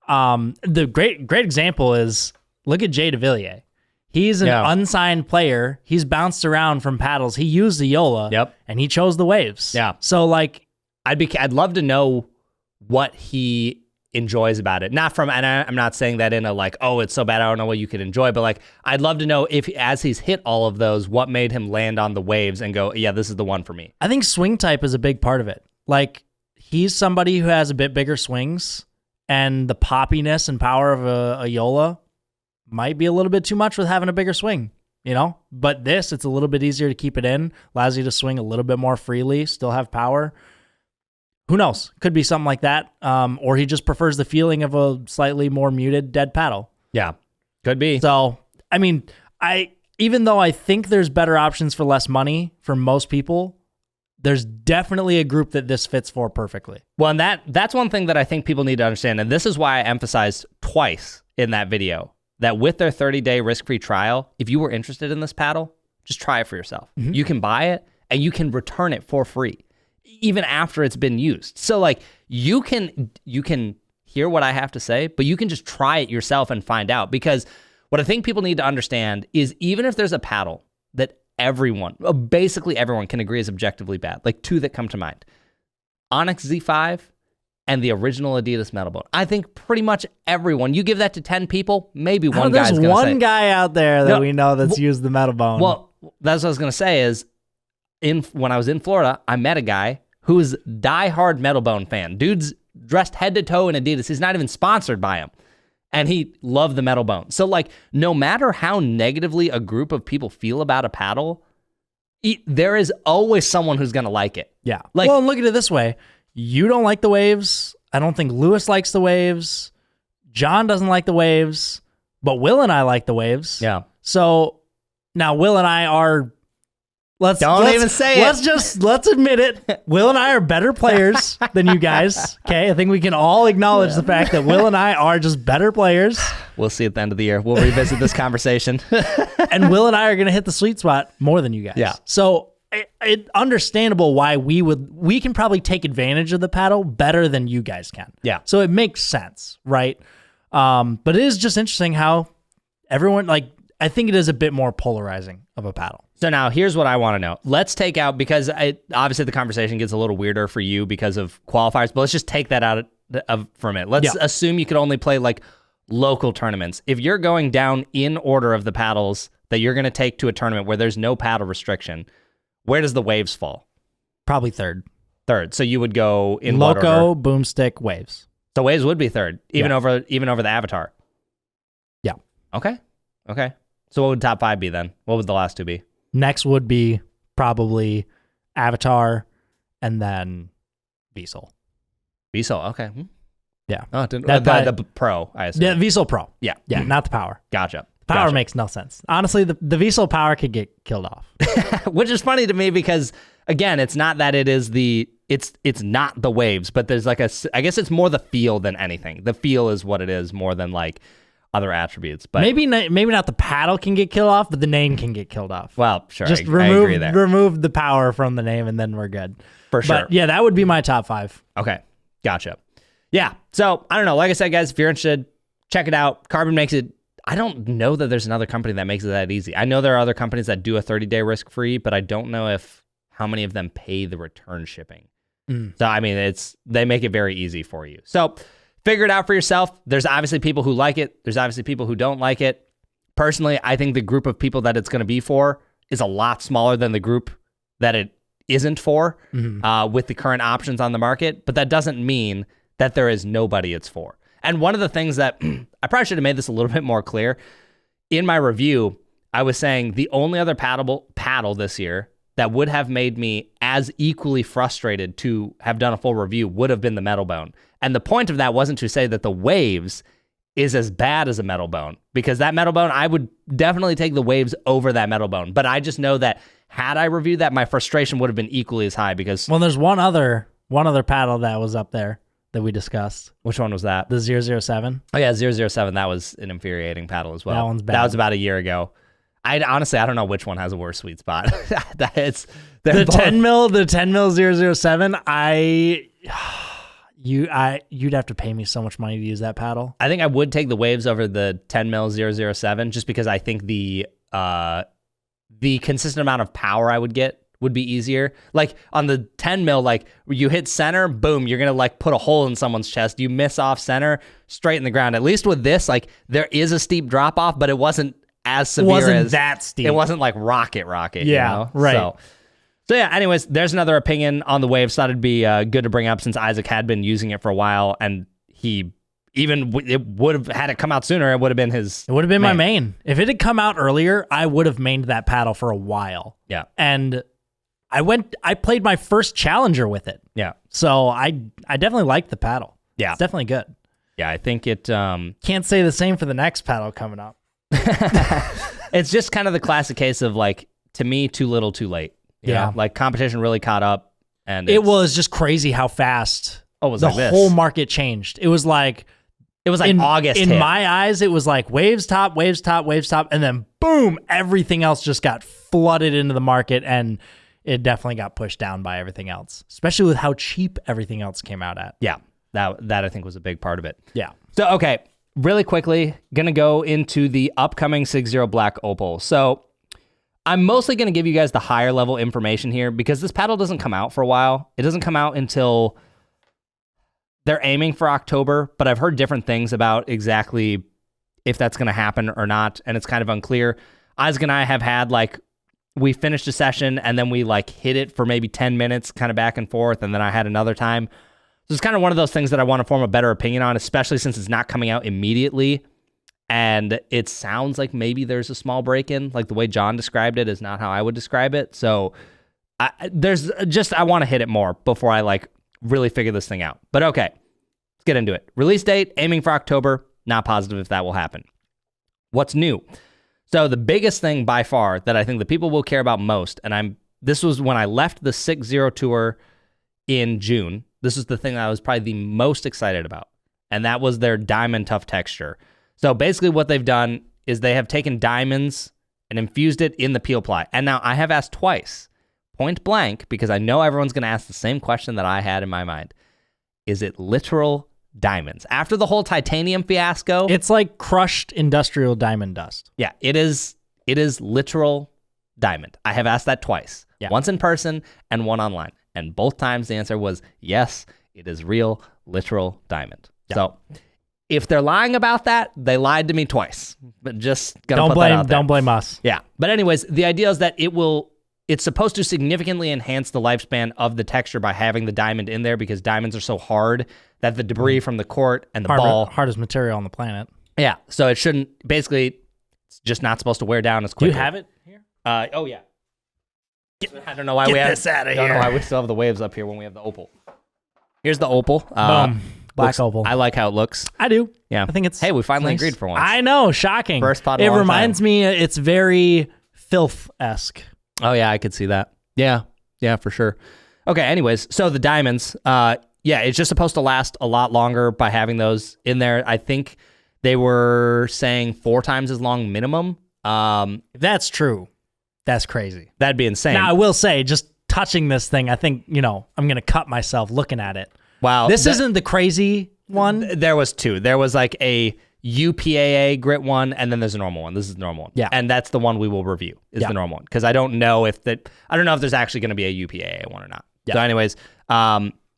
The great example is, look at Jay DeVilliers. He's an unsigned player. He's bounced around from paddles. He used the Yola, and he chose the Waves. Yeah. So like, I'd love to know what he enjoys about it. Not from, and I'm not saying that in a like, oh, it's so bad I don't know what you could enjoy, but like, I'd love to know if as he's hit all of those, what made him land on the Waves and go, yeah, this is the one for me. I think swing type is a big part of it. Like, he's somebody who has a bit bigger swings, and the poppiness and power of a Yola might be a little bit too much with having a bigger swing, but it's a little bit easier to keep it in, allows you to swing a little bit more freely, still have power. Who knows? Could be something like that. Or he just prefers the feeling of a slightly more muted dead paddle. Yeah, could be. So, I mean, even though I think there's better options for less money for most people, there's definitely a group that this fits for perfectly. Well, and that's one thing that I think people need to understand. And this is why I emphasized twice in that video that with their 30-day risk-free trial, if you were interested in this paddle, just try it for yourself. Mm-hmm. You can buy it and you can return it for free, even after it's been used. So like you can hear what I have to say, but you can just try it yourself and find out. Because what I think people need to understand is even if there's a paddle that basically everyone can agree is objectively bad, like two that come to mind, Onyx Z5 and the original Adidas Metal Bone. I think pretty much everyone, you give that to 10 people, maybe one guy's going to say. There's one guy out there that we know that's used the Metal Bone. Well, that's what I was going to say is, when I was in Florida, I met a guy who's diehard Metal Bone fan. Dude's dressed head to toe in Adidas. He's not even sponsored by him. And he loved the Metal Bone. So like, no matter how negatively a group of people feel about a paddle, there is always someone who's going to like it. Yeah. Well, look at it this way. You don't like the Waves. I don't think Lewis likes the Waves. John doesn't like the Waves, but Will and I like the Waves. Yeah. So now Will and I are, let's admit it. Will and I are better players than you guys. Okay. I think we can all acknowledge the fact that Will and I are just better players. We'll see at the end of the year. We'll revisit this conversation. And Will and I are going to hit the sweet spot more than you guys. Yeah. So it's understandable why we can probably take advantage of the paddle better than you guys can. Yeah. So it makes sense, right? But it is just interesting how everyone, like, I think it is a bit more polarizing of a paddle. So now here's what I want to know. Let's take out, because obviously the conversation gets a little weirder for you because of qualifiers, but let's just take that out for a minute. Let's assume you could only play like local tournaments. If you're going down in order of the paddles that you're going to take to a tournament where there's no paddle restriction, where does the Waves fall? Probably third. Third. So you would go in Loco, Boomstick, Waves. So Waves would be third, even over the Avatar. Yeah. Okay. So what would top 5 be then? What would the last two be? Next would be probably Avatar and then V-Sole. V-Sole, okay. Yeah. Oh, the Pro, I assume. Yeah, V-Sole Pro. Yeah. Yeah, not the Power. Gotcha. Power makes no sense. Honestly, the V-Sole Power could get killed off. Which is funny to me because, again, it's not that it is it's not the Waves, but there's like I guess it's more the feel than anything. The feel is what it is more than like other attributes. But maybe not the paddle can get killed off, but the name can get killed off. Well, sure. Just I agree there. remove the power from the name and then we're good. For sure. But yeah, that would be my top 5. Okay. Gotcha. Yeah. So I don't know. Like I said, guys, if you're interested, check it out. CRBN makes it. I don't know that there's another company that makes it that easy. I know there are other companies that do a 30-day risk-free, but I don't know how many of them pay the return shipping. So, I mean, they make it very easy for you. So figure it out for yourself. There's obviously people who like it. There's obviously people who don't like it. personally, I think the group of people that it's going to be for is a lot smaller than the group that it isn't for with the current options on the market. But that doesn't mean that there is nobody it's for. And one of the things that I probably should have made this a little bit more clear in my review, I was saying the only other paddle this year that would have made me as equally frustrated to have done a full review would have been the metal bone. And the point of that wasn't to say that the Waves is as bad as a metal bone, because that metal bone, I would definitely take the Waves over that metal bone. But I just know that had I reviewed that, my frustration would have been equally as high because... Well, there's one other paddle that was up there that we discussed. Which one was that? The 007. Oh yeah, 007. That was an infuriating paddle as well. That one's bad. That was about a year ago. Honestly, I don't know which one has a worse sweet spot. The 10 mil 007. You'd have to pay me so much money to use that paddle. I think I would take the Waves over the 10 mil 007 just because I think the consistent amount of power I would get would be easier. Like on the 10 mil, like you hit center, boom, you're gonna like put a hole in someone's chest. You miss off center, straight in the ground. At least with this, like there is a steep drop off, but it wasn't as severe. It wasn't that steep. It wasn't like rocket. Yeah, you know? right. So yeah, anyways, there's another opinion on the Waves. Thought it'd be good to bring up since Aizec had been using it for a while, and he it would have had it come out sooner. It would have been his. It would have been my main. If it had come out earlier, I would have mained that paddle for a while. Yeah, and I played my first challenger with it. Yeah, so I definitely like the paddle. Yeah, it's definitely good. Yeah, I think it. Can't say the same for the next paddle coming up. It's just kind of the classic case of like, to me, too little, too late. You know? Like competition really caught up, and it was just crazy how fast the whole market changed. It was like August. In my eyes, it was like waves top, and then boom, everything else just got flooded into the market, and it definitely got pushed down by everything else, especially with how cheap everything else came out at. Yeah, that I think was a big part of it. Yeah. So okay, really quickly, gonna go into the upcoming SixZero Black Opal. So I'm mostly going to give you guys the higher level information here because this paddle doesn't come out for a while. It doesn't come out until they're aiming for October, but I've heard different things about exactly if that's going to happen or not, and it's kind of unclear. Aizec and I have had, like, we finished a session, and then we, like, hit it for maybe 10 minutes, kind of back and forth, and then I had another time. So it's kind of one of those things that I want to form a better opinion on, especially since it's not coming out immediately. And it sounds like maybe there's a small break-in, like the way John described it is not how I would describe it. So I want to hit it more before I like really figure this thing out. But okay, let's get into it. Release date, aiming for October. Not positive if that will happen. What's new? So the biggest thing by far that I think the people will care about most, and this was when I left the SixZero tour in June. This is the thing that I was probably the most excited about, and that was their diamond tough texture. So basically what they've done is they have taken diamonds and infused it in the peel ply. And now I have asked twice, point blank, because I know everyone's going to ask the same question that I had in my mind. Is it literal diamonds? After the whole titanium fiasco. It's like crushed industrial diamond dust. Yeah, it is literal diamond. I have asked that twice. Yeah. Once in person and one online. And both times the answer was yes, it is real, literal diamond. Yeah. So if they're lying about that, they lied to me twice. But just gonna put that out there. Don't blame us. Yeah. But anyways, the idea is that it's supposed to significantly enhance the lifespan of the texture by having the diamond in there because diamonds are so hard that the debris from the court and the ball... Hardest material on the planet. Yeah. So it shouldn't... Basically, it's just not supposed to wear down as quickly. Do you have it here? Oh, yeah. I don't know why we have... Get this out of here. I don't know why we still have the Waves up here when we have the Opal. Here's the Opal. Boom. Black Opal. I like how it looks. I do. Yeah. I think it's Hey, we finally nice. agreed for once. I know. Shocking. First pot It reminds me, it's very filth-esque. Oh, yeah. I could see that. Yeah. Yeah, for sure. Okay. Anyways, so the diamonds, it's just supposed to last a lot longer by having those in there. I think they were saying 4 times as long minimum. If that's true, that's crazy. That'd be insane. Now, I will say, just touching this thing, I think, I'm going to cut myself looking at it. Wow. This isn't the crazy one. There was 2. There was like a UPAA grit one, and then there's a normal one. This is the normal one. Yeah. And that's the one we will review, is the normal one. Because I don't know if there's actually going to be a UPAA one or not. Yeah. So anyways,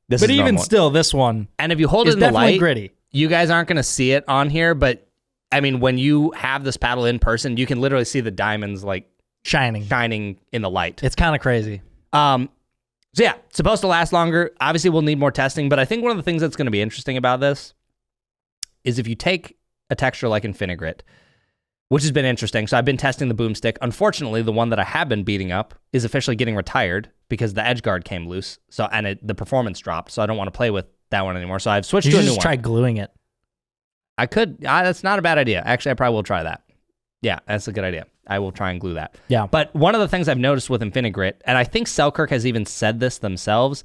this is But even still, this one and if you hold it in the light, gritty. You guys aren't going to see it on here, but I mean, when you have this paddle in person, you can literally see the diamonds like shining in the light. It's kind of crazy. So yeah, it's supposed to last longer. Obviously, we'll need more testing, but I think one of the things that's going to be interesting about this is if you take a texture like Infinigrit, which has been interesting. So I've been testing the boomstick. Unfortunately, the one that I have been beating up is officially getting retired because the edge guard came loose. So the performance dropped. So I don't want to play with that one anymore. So I've switched to a new one. Just try gluing it. I could. That's not a bad idea. Actually, I probably will try that. Yeah, that's a good idea. I will try and glue that. Yeah. But one of the things I've noticed with Infinigrit, and I think Selkirk has even said this themselves,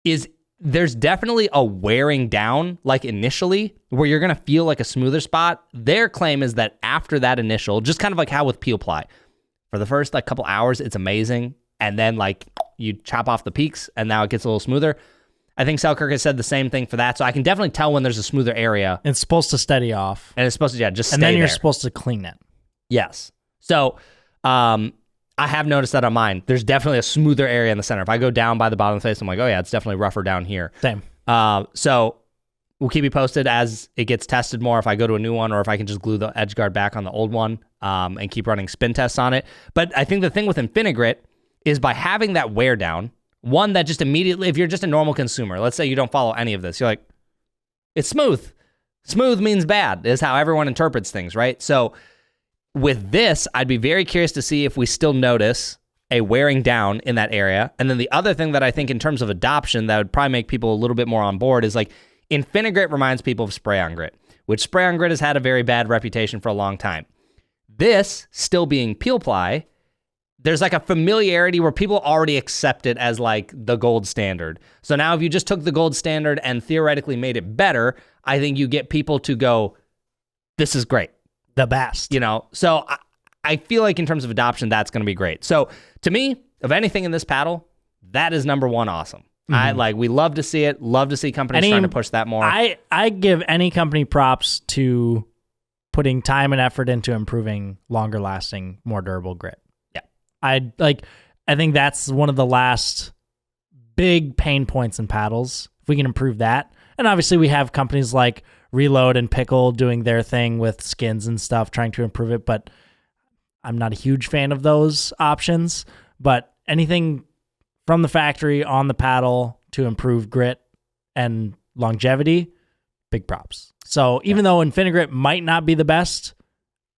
is there's definitely a wearing down, like initially, where you're going to feel like a smoother spot. Their claim is that after that initial, just kind of like how with peel ply, for the first like couple hours, it's amazing. And then like you chop off the peaks and now it gets a little smoother. I think Selkirk has said the same thing for that. So I can definitely tell when there's a smoother area. It's supposed to steady off. And it's supposed to, just stay and then you're there. supposed to clean it. Yes. So, I have noticed that on mine. There's definitely a smoother area in the center. If I go down by the bottom of the face, I'm like, oh yeah, it's definitely rougher down here. Same. So we'll keep you posted as it gets tested more, if I go to a new one or if I can just glue the edge guard back on the old one and keep running spin tests on it. But I think the thing with Infinigrit is by having that wear down, one that just immediately, if you're just a normal consumer, let's say you don't follow any of this, you're like, it's smooth. Smooth means bad is how everyone interprets things, right? So with this, I'd be very curious to see if we still notice a wearing down in that area. And then the other thing that I think in terms of adoption that would probably make people a little bit more on board is like Infinigrit reminds people of spray-on grit, which spray-on grit has had a very bad reputation for a long time. This still being peel ply, there's like a familiarity where people already accept it as like the gold standard. So now if you just took the gold standard and theoretically made it better, I think you get people to go, this is great. The best. So I feel like in terms of adoption, that's going to be great. So to me, of anything in this paddle, that is number one awesome. Mm-hmm. We love to see it, love to see companies trying to push that more. I give any company props to putting time and effort into improving longer lasting, more durable grit. Yeah. I think that's one of the last big pain points in paddles. If we can improve that. And obviously we have companies like Reload and PIKKL doing their thing with skins and stuff, trying to improve it, but I'm not a huge fan of those options. But anything from the factory on the paddle to improve grit and longevity, big props. So even though Infinigrit might not be the best,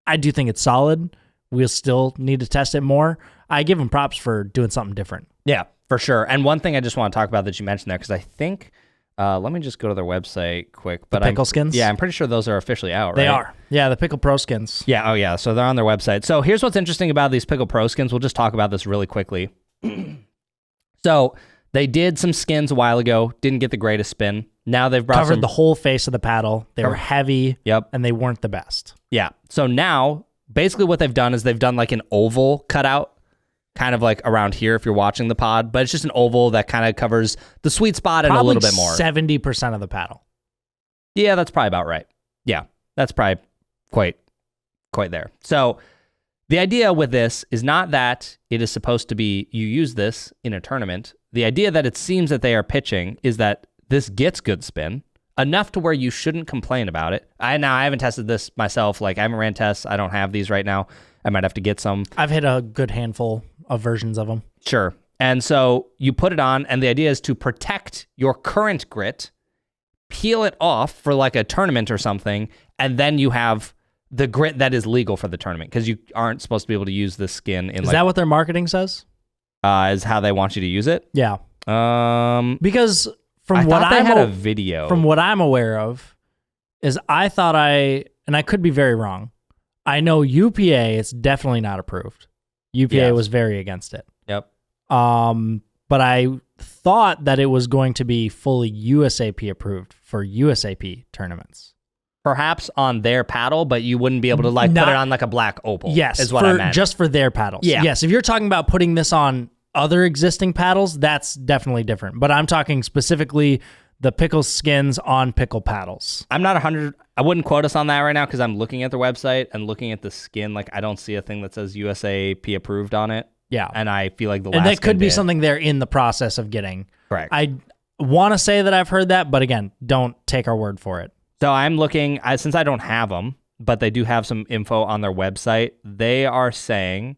I do think it's solid. We'll still need to test it more. I give them props for doing something different. Yeah, for sure. And one thing I just want to talk about that you mentioned there, because I think... let me just go to their website quick. But PIKKL skins? Yeah, I'm pretty sure those are officially out, right? They are. Yeah, the PIKKL Pro skins. Yeah, oh yeah. So they're on their website. So here's what's interesting about these PIKKL Pro skins. We'll just talk about this really quickly. So they did some skins a while ago, didn't get the greatest spin. Now they've covered the whole face of the paddle. They were heavy, and they weren't the best. Yeah. So now, basically what they've done is they've done like an oval cutout, kind of like around here if you're watching the pod, but it's just an oval that kind of covers the sweet spot and a little bit more. 70% of the paddle. Yeah, that's probably about right. Yeah, that's probably quite there. So the idea with this is not that it is supposed to be you use this in a tournament. The idea that it seems that they are pitching is that this gets good spin, enough to where you shouldn't complain about it. I haven't tested this myself. Like I haven't ran tests. I don't have these right now. I might have to get some. I've hit a good handful of versions of them. Sure. And so you put it on, and the idea is to protect your current grit, peel it off for like a tournament or something, and then you have the grit that is legal for the tournament, because you aren't supposed to be able to use this skin in. Is that what their marketing says? Is how they want you to use it? Yeah. Because I thought they had a video. From what I'm aware of, is I thought and I could be very wrong. I know UPA is definitely not approved. UPA was very against it. Yep. But I thought that it was going to be fully USAP approved for USAP tournaments. Perhaps on their paddle, but you wouldn't be able to put it on like a black Opal. Yes, is what I meant. Just for their paddles. Yeah. Yes, if you're talking about putting this on other existing paddles, that's definitely different. But I'm talking specifically the PIKKL skins on PIKKL paddles. I'm not 100. I wouldn't quote us on that right now because I'm looking at their website and looking at the skin. Like I don't see a thing that says USAP approved on it. Yeah, and I feel like and that could be something they're in the process of getting. Correct. I want to say that I've heard that, but again, don't take our word for it. So I'm looking, since I don't have them, but they do have some info on their website. They are saying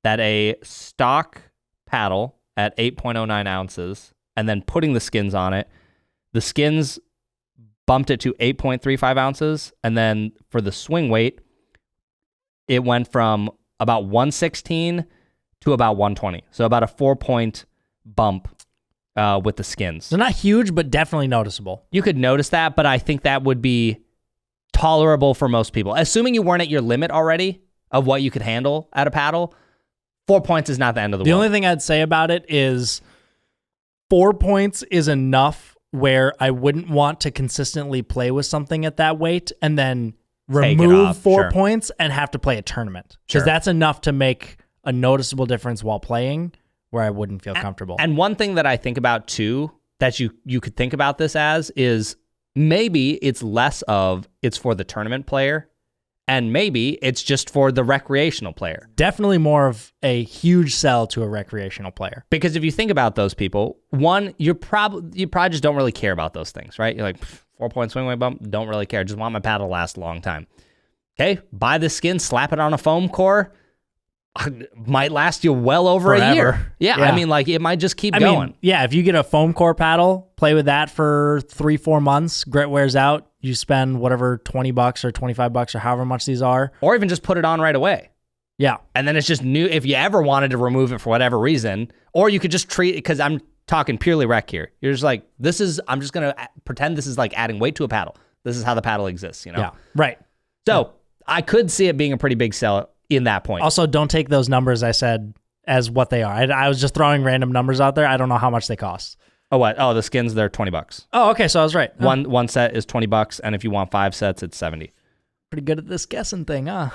that a stock paddle at 8.09 ounces and then putting the skins on it, the skins bumped it to 8.35 ounces. And then for the swing weight, it went from about 116 to about 120. So about a 4-point bump with the skins. So not huge, but definitely noticeable. You could notice that, but I think that would be tolerable for most people. Assuming you weren't at your limit already of what you could handle at a paddle, 4 points is not the end of the world. The only thing I'd say about it is 4 points is enough where I wouldn't want to consistently play with something at that weight and then remove 4 points and have to play a tournament. Because that's enough to make a noticeable difference while playing where I wouldn't feel comfortable. And one thing that I think about too, that you could think about this as is maybe it's less of it's for the tournament player and maybe it's just for the recreational player. Definitely more of a huge sell to a recreational player. Because if you think about those people, one, you probably just don't really care about those things, right? You're like, 4-point swing weight bump, don't really care. Just want my paddle to last a long time. Okay, buy the skin, slap it on a foam core. Might last you well over a year. Yeah, I mean, like, it might just keep going. Yeah, if you get a foam core paddle, play with that for 3-4 months, grit wears out, you spend whatever, $20 or $25 or however much these are. Or even just put it on right away. Yeah. And then it's just new if you ever wanted to remove it for whatever reason. Or you could just treat it, because I'm talking purely rec here. You're just like, I'm just going to pretend this is like adding weight to a paddle. This is how the paddle exists, you know? Yeah, right. So I could see it being a pretty big sell in that point. Also, don't take those numbers I said as what they are. I was just throwing random numbers out there. I don't know how much they cost. Oh, what? Oh, the skins, they're $20. Oh, okay. So I was right. One set is $20, and if you want 5 sets, it's $70. Pretty good at this guessing thing, huh?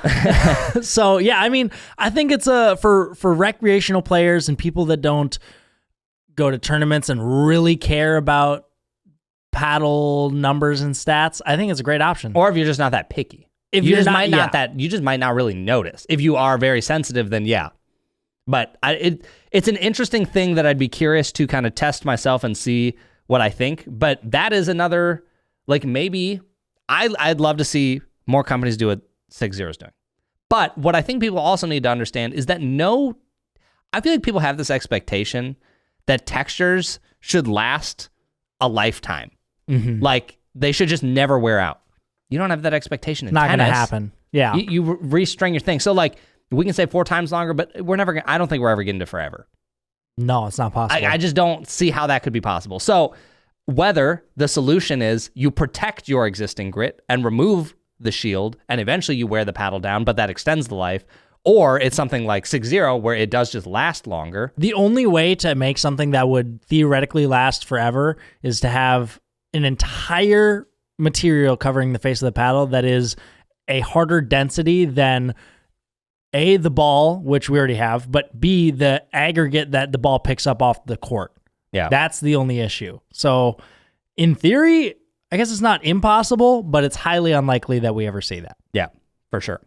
So yeah, I mean, I think it's for recreational players and people that don't go to tournaments and really care about paddle numbers and stats. I think it's a great option. Or if you're just not that picky. If you just might not really notice. If you are very sensitive, then yeah. But it's an interesting thing that I'd be curious to kind of test myself and see what I think. But that is another, like, maybe I'd love to see more companies do what SixZero's doing. But what I think people also need to understand is that I feel like people have this expectation that textures should last a lifetime. Mm-hmm. Like, they should just never wear out. You don't have that expectation in tennis. Not going to happen. Yeah. You restring your thing. So, like, we can say 4 times longer, but I don't think we're ever getting to forever. No, it's not possible. I just don't see how that could be possible. So, whether the solution is you protect your existing grit and remove the shield, and eventually you wear the paddle down, but that extends the life, or it's something like SixZero where it does just last longer. The only way to make something that would theoretically last forever is to have an entire material covering the face of the paddle that is a harder density than A, the ball, which we already have, but B, the aggregate that the ball picks up off the court. Yeah. That's the only issue. So in theory, I guess it's not impossible, but it's highly unlikely that we ever see that. Yeah, for sure.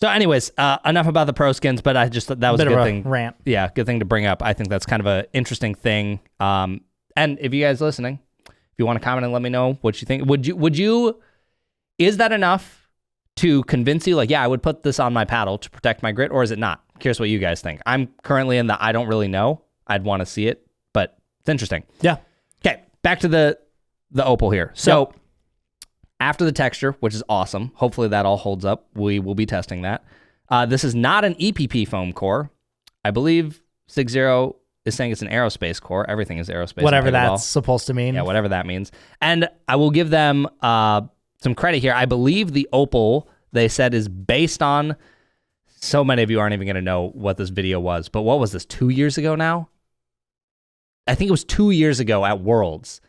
So anyways, enough about the pro skins, but I just thought that was a good thing. Rant. Yeah, good thing to bring up. I think that's kind of an interesting thing. And if you guys listening, if you want to comment and let me know what you think, is that enough to convince you, like, yeah, I would put this on my paddle to protect my grit, or is it not? Curious what you guys think. I'm currently in the I don't really know. I'd want to see it, but it's interesting. Yeah. Okay, back to the Opal here. So after the texture, which is awesome, hopefully that all holds up. We will be testing that. This is not an EPP foam core. I believe SixZero is saying it's an aerospace core. Everything is aerospace. Whatever that's supposed to mean. Yeah, whatever that means. And I will give them some credit here. I believe the Opal, they said, is based on, so many of you aren't even going to know what this video was, but what was this, 2 years ago now? I think it was 2 years ago at Worlds.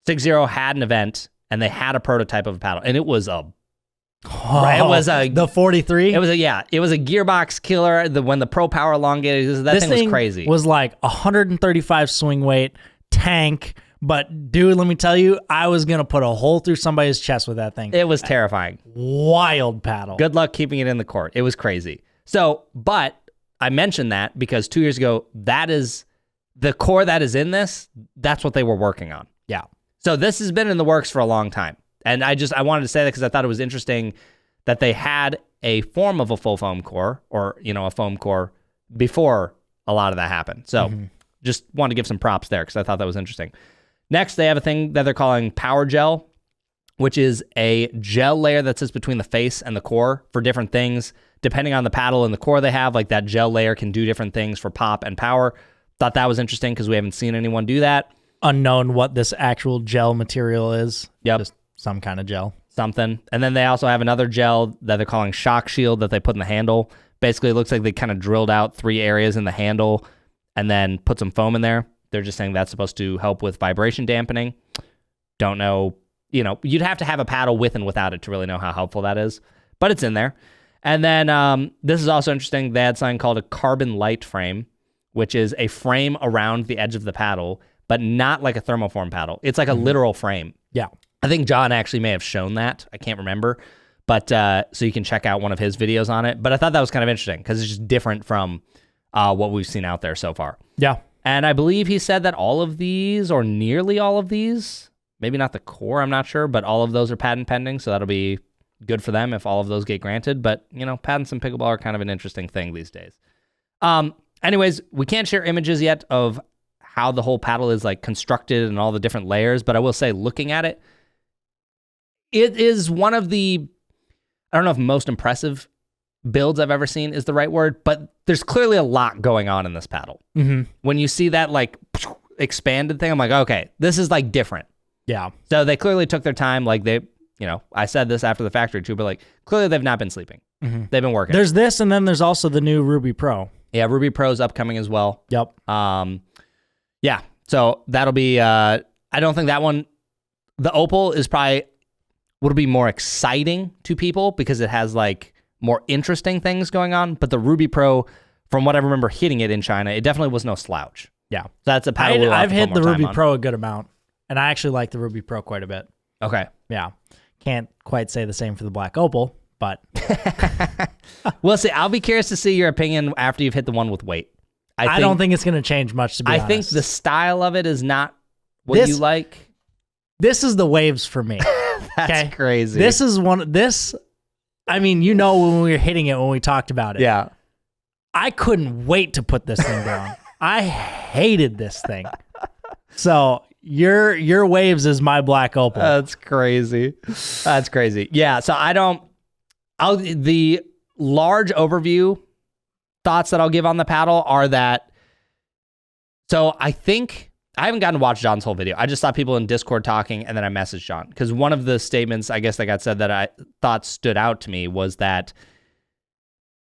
SixZero had an event, and they had a prototype of a paddle, and it was the 43. It was a gearbox killer. When the Pro Power elongated, that thing was crazy. Was like 135 swing weight tank. But dude, let me tell you, I was gonna put a hole through somebody's chest with that thing. It was terrifying. Wild paddle. Good luck keeping it in the court. It was crazy. So, but I mentioned that because 2 years ago, that is the core that is in this. That's what they were working on. Yeah. So this has been in the works for a long time. And I wanted to say that because I thought it was interesting that they had a form of a full foam core or, a foam core before a lot of that happened. So just wanted to give some props there because I thought that was interesting. Next, they have a thing that they're calling power gel, which is a gel layer that sits between the face and the core for different things. Depending on the paddle and the core they have, like that gel layer can do different things for pop and power. Thought that was interesting because we haven't seen anyone do that. Unknown what this actual gel material is. Yep. Just some kind of gel. Something. And then they also have another gel that they're calling shock shield that they put in the handle. Basically, it looks like they kind of drilled out 3 areas in the handle and then put some foam in there. They're just saying that's supposed to help with vibration dampening. Don't know. You'd have to have a paddle with and without it to really know how helpful that is. But it's in there. And then this is also interesting. They had something called a carbon light frame, which is a frame around the edge of the paddle, but not like a thermoform paddle. It's like a literal frame. Yeah. I think John actually may have shown that. I can't remember. But so you can check out one of his videos on it. But I thought that was kind of interesting because it's just different from what we've seen out there so far. Yeah. And I believe he said that all of these, or nearly all of these, maybe not the core, I'm not sure, but all of those are patent pending. So that'll be good for them if all of those get granted. But, patents in pickleball are kind of an interesting thing these days. Anyways, we can't share images yet of how the whole paddle is like constructed and all the different layers. But I will say, looking at it, it is one of the, I don't know if most impressive builds I've ever seen is the right word, but there's clearly a lot going on in this paddle. When you see that like expanded thing, I'm like, okay, this is like different. Yeah. So they clearly took their time. Like I said this after the factory too, but like clearly they've not been sleeping. They've been working. There's this, and then there's also the new Ruby Pro. Yeah, Ruby Pro's upcoming as well. Yep. Yeah. So that'll be, I don't think that one, the Opal is probably, would be more exciting to people because it has like more interesting things going on. But the Ruby Pro, from what I remember hitting it in China, it definitely was no slouch. Yeah. So that's a paddle. I've hit the Ruby Pro a good amount, and I actually like the Ruby Pro quite a bit. Okay. Yeah. Can't quite say the same for the Black Opal, but we'll see. I'll be curious to see your opinion after you've hit the one with weight. I don't think it's going to change much, to be honest. I think the style of it is not what you like. This is the Waves for me. That's crazy. This is I mean, when we were hitting it, when we talked about it. Yeah. I couldn't wait to put this thing down. I hated this thing. So your Waves is my Black Opal. That's crazy. That's crazy. Yeah. So the large overview thoughts that I'll give on the paddle are that, so I haven't gotten to watch John's whole video. I just saw people in Discord talking, and then I messaged John because one of the statements I guess that got said that I thought stood out to me was that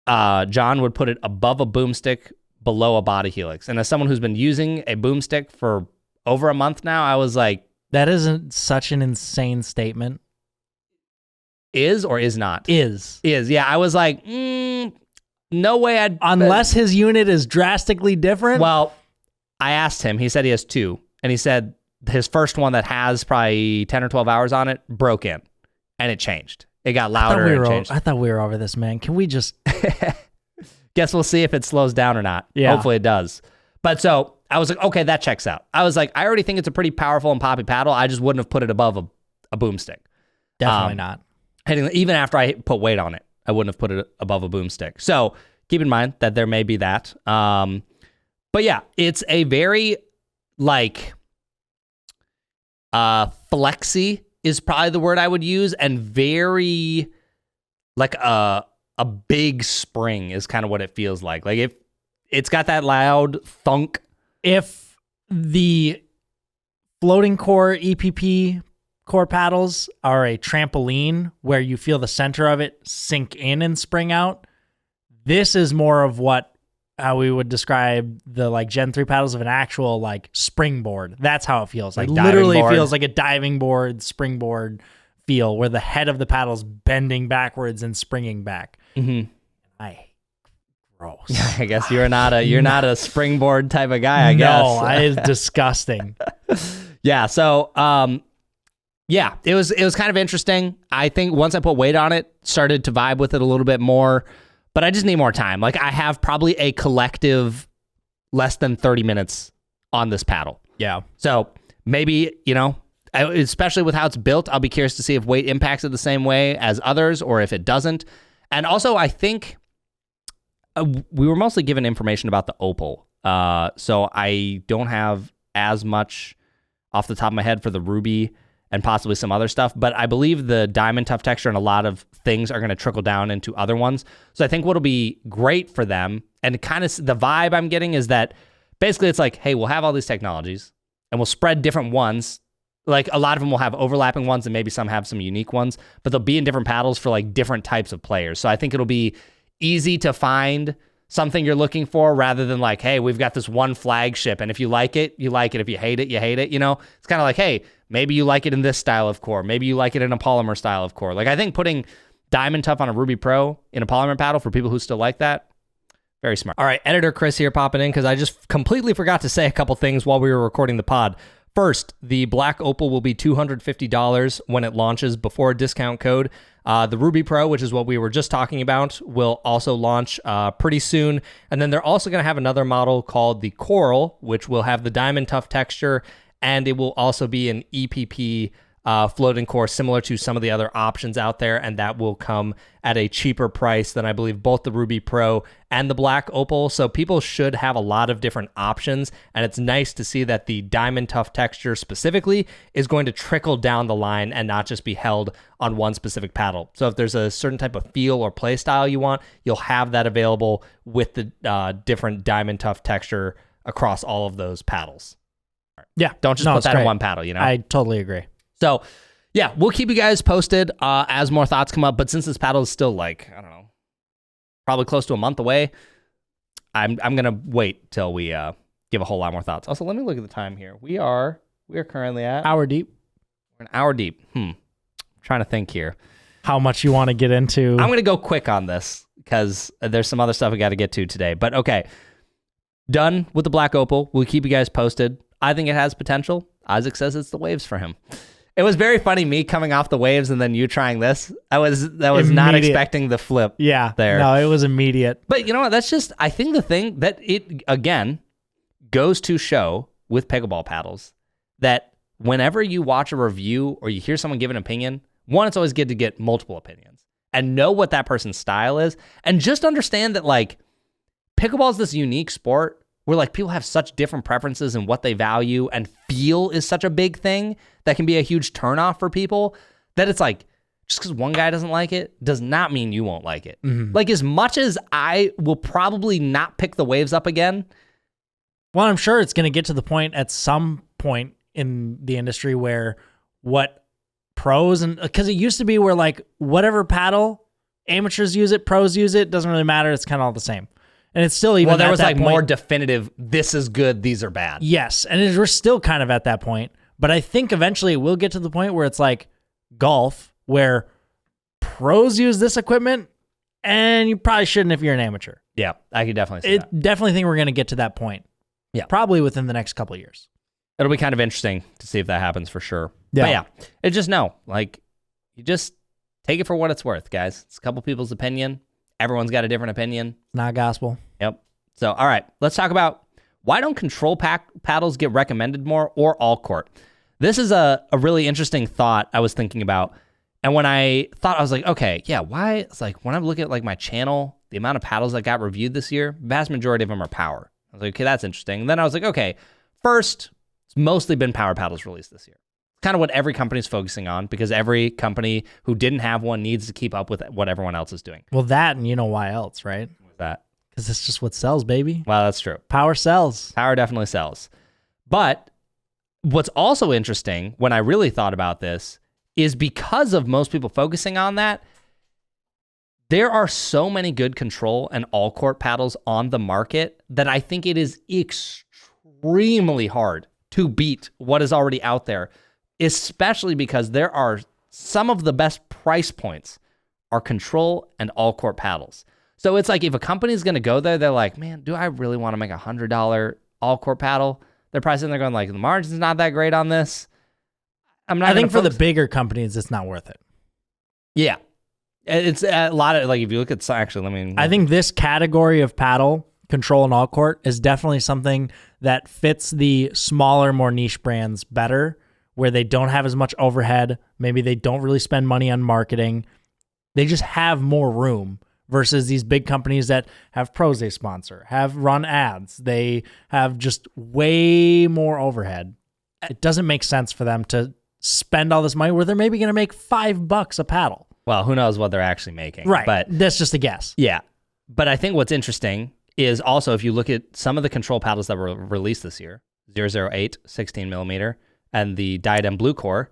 John would put it above a boomstick, below a body helix. And as someone who's been using a boomstick for over a month now, I was like, that isn't such an insane statement. Is or is not? Is. Yeah, I was like, no way unless his unit is drastically different. Well, I asked him. He said he has 2. And he said his first one that has probably 10 or 12 hours on it broke in. And it changed. It got louder and changed. I thought we were over this, man. Can we just... Guess we'll see if it slows down or not. Yeah. Hopefully it does. But so I was like, okay, that checks out. I was like, I already think it's a pretty powerful and poppy paddle. I just wouldn't have put it above a boomstick. Definitely not. Even after I put weight on it, I wouldn't have put it above a boomstick. So keep in mind that there may be that. But yeah, it's a very flexy is probably the word I would use, and very like a big spring is kind of what it feels like. Like if it's got that loud thunk. If the floating core EPP core paddles are a trampoline where you feel the center of it sink in and spring out, this is more of how we would describe the Gen 3 paddles of an actual springboard. That's how it feels. Like literally feels like a diving board, springboard feel where the head of the paddle's bending backwards and springing back. Mm-hmm. Gross. Yeah, I guess you're not a springboard type of guy, I guess. No, it's disgusting. Yeah, so yeah, it was kind of interesting. I think once I put weight on it, started to vibe with it a little bit more, but I just need more time. I have probably a collective less than 30 minutes on this paddle. Yeah. So maybe, especially with how it's built. I'll be curious to see if weight impacts it the same way as others or if it doesn't. And also, I think we were mostly given information about the Opal. So I don't have as much off the top of my head for the Ruby and possibly some other stuff. But I believe the Diamond Tough texture and a lot of things are going to trickle down into other ones. So I think what'll be great for them, and kind of the vibe I'm getting is that basically it's like, hey, we'll have all these technologies and we'll spread different ones. Like a lot of them will have overlapping ones and maybe some have some unique ones, but they'll be in different paddles for like different types of players. So I think it'll be easy to find something you're looking for rather than like, hey, we've got this one flagship and if you like it, you like it. If you hate it, you hate it. You know, it's kind of like, hey, maybe you like it in this style of core. Maybe you like it in a polymer style of core. Like I think putting Diamond Tough on a Ruby Pro in a polymer paddle for people who still like that, very smart. All right, editor Chris here popping in because I just completely forgot to say a couple things while we were recording the pod. First, the Black Opal will be $250 when it launches before a discount code. The Ruby Pro, which is what we were just talking about, will also launch pretty soon. And then they're also going to have another model called the Coral, which will have the Diamond Tough texture, and it will also be an EPP floating core similar to some of the other options out there, and that will come at a cheaper price than I believe both the Ruby Pro and the Black Opal. So people should have a lot of different options, and it's nice to see that the Diamond Tough texture specifically is going to trickle down the line and not just be held on one specific paddle. So if there's a certain type of feel or play style you want, you'll have that available with the different Diamond Tough texture across all of those paddles. Yeah. Don't just put that in one paddle, you know? I totally agree. So, yeah, we'll keep you guys posted as more thoughts come up. But since this paddle is still like, I don't know, probably close to a month away, I'm going to wait till we give a whole lot more thoughts. Also, let me look at the time here. We are currently at... Hour deep. We're an hour deep. Trying to think here. How much you want to get into? I'm going to go quick on this because there's some other stuff we got to get to today. But okay, done with the Black Opal. We'll keep you guys posted. I think it has potential. Aizec says it's the Waves for him. It was very funny, me coming off the Waves and then you trying this. I was not expecting the flip. Yeah, there. No, it was immediate. But you know what? That's just, I think the thing that it, again, goes to show with pickleball paddles that whenever you watch a review or you hear someone give an opinion, one, it's always good to get multiple opinions and know what that person's style is. And just understand that, like, pickleball is this unique sport where like people have such different preferences and what they value, and feel is such a big thing that can be a huge turnoff for people, that it's like, just because one guy doesn't like it does not mean you won't like it. Mm-hmm. Like, as much as I will probably not pick the Waves up again. Well, I'm sure it's going to get to the point at some point in the industry where what pros, and because it used to be where like whatever paddle, amateurs use it, pros use it, doesn't really matter. It's kind of all the same. And it's still even well, there was like point, more definitive, this is good, these are bad. Yes, and we're still kind of at that point. But I think eventually it will get to the point where it's like golf, where pros use this equipment, and you probably shouldn't if you're an amateur. Yeah, I could definitely see that. Definitely think we're going to get to that point. Yeah. Probably within the next couple of years. It'll be kind of interesting to see if that happens for sure. Yeah. But yeah, it's just like, you just take it for what it's worth, guys. It's a couple people's opinion. Everyone's got a different opinion. Not gospel. Yep. So, all right, let's talk about why don't control paddles get recommended more, or all court? This is a really interesting thought I was thinking about. And when I thought, I was like, okay, yeah, why? It's like, when I'm looking at like my channel, the amount of paddles that got reviewed this year, vast majority of them are power. I was like, okay, that's interesting. And then I was like, okay, first, it's mostly been power paddles released this year. Kind of what every company's focusing on, because every company who didn't have one needs to keep up with what everyone else is doing. Well, that, and you know why else, right? What's that? Because it's just what sells, baby. Well, that's true. Power sells. Power definitely sells. But what's also interesting when I really thought about this is, because of most people focusing on that, there are so many good control and all court paddles on the market that I think it is extremely hard to beat what is already out there, especially because there are some of the best price points are control and all court paddles. So it's like, if a company is going to go there, they're like, man, do I really want to make $100 all court paddle? They're probably sitting there going like, the margin's not that great on this. I think for the bigger companies, it's not worth it. Yeah. It's a lot of, like, if you look at, actually, I think this category of paddle, control and all court, is definitely something that fits the smaller, more niche brands better, where they don't have as much overhead. Maybe they don't really spend money on marketing. They just have more room versus these big companies that have pros they sponsor, have run ads. They have just way more overhead. It doesn't make sense for them to spend all this money where they're maybe going to make $5 a paddle. Well, who knows what they're actually making. Right. But that's just a guess. yeah. But I think what's interesting is also if you look at some of the control paddles that were released this year, 008, 16 millimeter, and the Diadem Blue Core,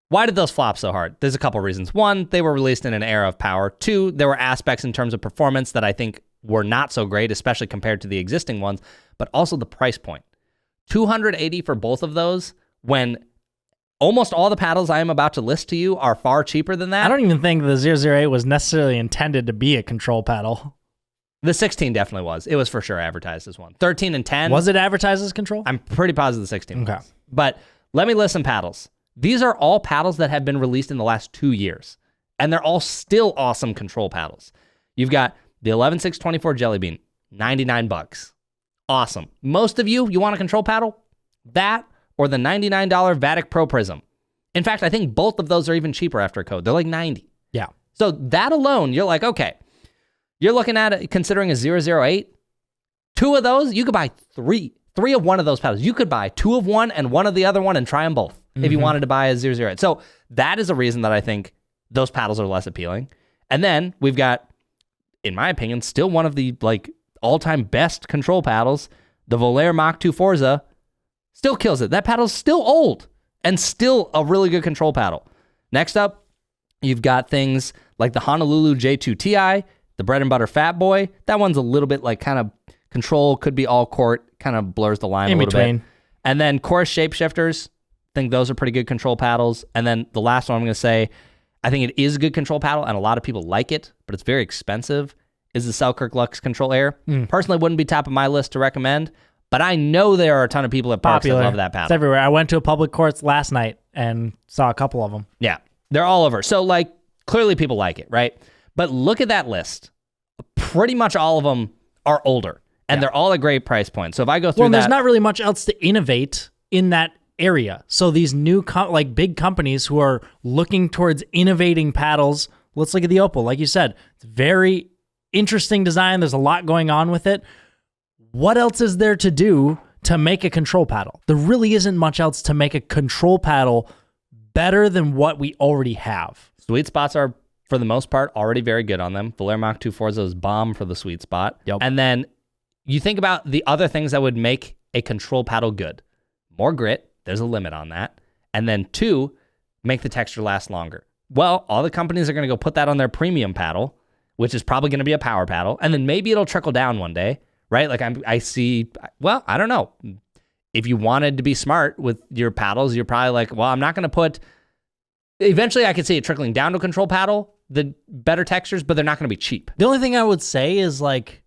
why did those flop so hard? There's a couple reasons. One, they were released in an era of power. Two, there were aspects in terms of performance that I think were not so great, especially compared to the existing ones, but also the price point. $280 for both of those when almost all the paddles I am about to list to you are far cheaper than that. I don't even think the 008 was necessarily intended to be a control paddle. The 16 definitely was. It was for sure advertised as one. 13 and 10. Was it advertised as control? I'm pretty positive the 16 Okay. was. But let me list some paddles. These are all paddles that have been released in the last 2 years, and they're all still awesome control paddles. You've got the 11624 Jelly Bean, $99. Awesome. Most of you want a control paddle? That or the $99 Vatic Pro Prism. In fact, I think both of those are even cheaper after a code. They're like $90. Yeah. So that alone, you're like, okay, you're looking at it considering a 008. 2 of those, you could buy 3 of one of those paddles. You could buy 2 of one and 1 of the other one and try them both if you wanted to buy a 008. So that is a reason that I think those paddles are less appealing. And then we've got, in my opinion, still one of the like all-time best control paddles, the Volair Mach 2 Forza, still kills it. That paddle's still old and still a really good control paddle. Next up, you've got things like the Honolulu J2 Ti, the Bread and Butter Fat Boy. That one's a little bit like kind of control, could be all court, kind of blurs the line a little bit. And then Chorus Shapeshifters, I think those are pretty good control paddles. And then the last one I'm going to say, I think it is a good control paddle and a lot of people like it, but it's very expensive, is the Selkirk Lux Control Air. Personally, wouldn't be top of my list to recommend, but I know there are a ton of people at parks that love that paddle. It's everywhere. I went to a public courts last night and saw a couple of them. Yeah, they're all over. So like clearly people like it, right? But look at that list. Pretty much all of them are older and they're all at great price points. So if I go through there's not really much else to innovate in that area. So these new like big companies who are looking towards innovating paddles, let's look at the Opal. Like you said, it's very interesting design. There's a lot going on with it. What else is there to do to make a control paddle? There really isn't much else to make a control paddle better than what we already have. Sweet spots are, for the most part, already very good on them. Volair Mach 2 Forza is bomb for the sweet spot. Yep. And then you think about the other things that would make a control paddle good. More grit. There's a limit on that. And then 2, make the texture last longer. Well, all the companies are going to go put that on their premium paddle, which is probably going to be a power paddle. And then maybe it'll trickle down one day, right? Like I see, well, I don't know. If you wanted to be smart with your paddles, you're probably like, well, I'm not going to put, eventually I could see it trickling down to a control paddle, the better textures, but they're not going to be cheap. The only thing I would say is like,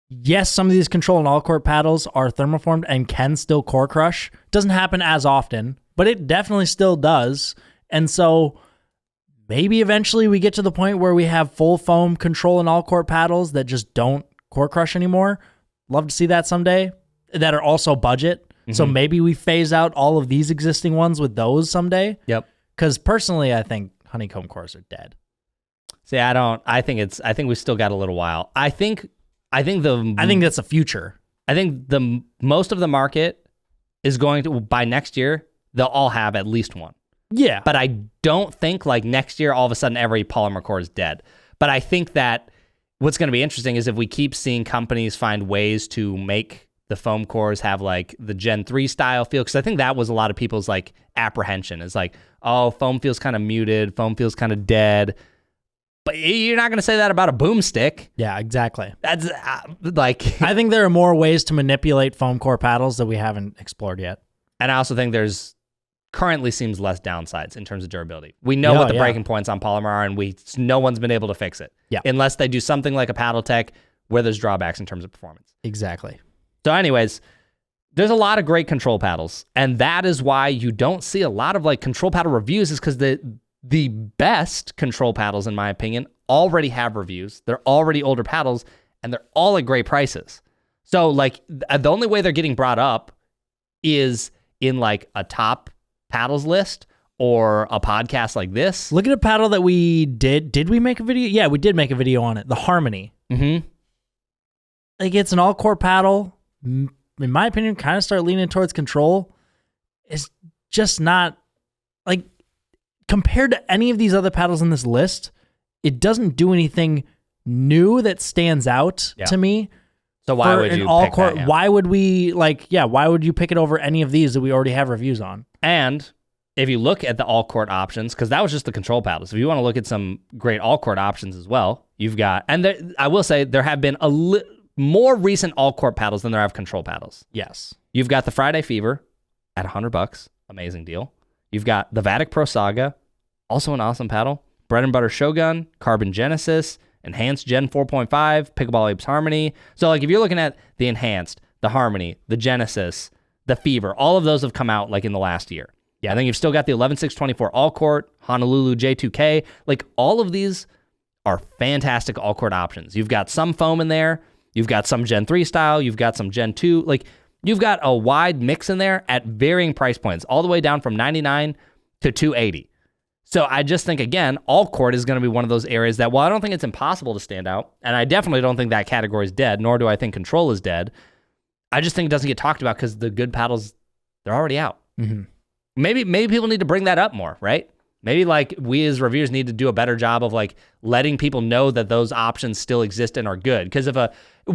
yes, some of these control and all court paddles are thermoformed and can still core crush. Doesn't happen as often, but it definitely still does. And so maybe eventually we get to the point where we have full foam control and all court paddles that just don't core crush anymore. Love to see that someday, that are also budget. So maybe we phase out all of these existing ones with those someday. Yep. Because personally, I think honeycomb cores are dead. See, I think we still got a little while. I think that's the future. I think the most of the market is going to, by next year, they'll all have at least one. Yeah. But I don't think like next year, all of a sudden, every polymer core is dead. But I think that what's going to be interesting is if we keep seeing companies find ways to make the foam cores have like the Gen 3 style feel, because I think that was a lot of people's like apprehension. It's like, oh, foam feels kind of muted, foam feels kind of dead. But you're not going to say that about a boomstick. Yeah, exactly. That's like... I think there are more ways to manipulate foam core paddles that we haven't explored yet. And I also think there's currently seems less downsides in terms of durability. We know what the breaking points on polymer are, and no one's been able to fix it. Yeah. Unless they do something like a Paddle Tech where there's drawbacks in terms of performance. Exactly. So anyways, there's a lot of great control paddles, and that is why you don't see a lot of like control paddle reviews, is because the best control paddles, in my opinion, already have reviews. They're already older paddles, and they're all at great prices. So like the only way they're getting brought up is in like a top paddles list or a podcast like this. Look at a paddle that we did. Did we make a video? Yeah, we did make a video on it. The Harmony. Mm-hmm. Like, it's an all-court paddle. In my opinion, kind of start leaning towards control. It's just not, like, compared to any of these other paddles in this list, it doesn't do anything new that stands out to me. So why would you pick that? Yeah. Why would we, why would you pick it over any of these that we already have reviews on? And if you look at the all-court options, because that was just the control paddles. If you want to look at some great all-court options as well, you've got, and I will say there have been more recent all-court paddles than there have control paddles. Yes. You've got the Friday Fever at $100. Amazing deal. You've got the Vatic Pro Saga, also an awesome paddle. Bread and Butter Shogun, Carbon Genesis, Enhanced Gen 4.5, Pickleball Waves Harmony. So like if you're looking at the Enhanced, the Harmony, the Genesis, the Fever, all of those have come out like in the last year. Yeah, I think you've still got the 11.624 All Court, Honolulu J2K. Like all of these are fantastic all court options. You've got some foam in there. You've got some Gen 3 style. You've got some Gen 2. Like you've got a wide mix in there at varying price points, all the way down from $99 to $280. So I just think, again, all court is going to be one of those areas that, while I don't think it's impossible to stand out, and I definitely don't think that category is dead, nor do I think control is dead, I just think it doesn't get talked about because the good paddles, they're already out. Mm-hmm. Maybe people need to bring that up more, right? Maybe like we as reviewers need to do a better job of like letting people know that those options still exist and are good. Because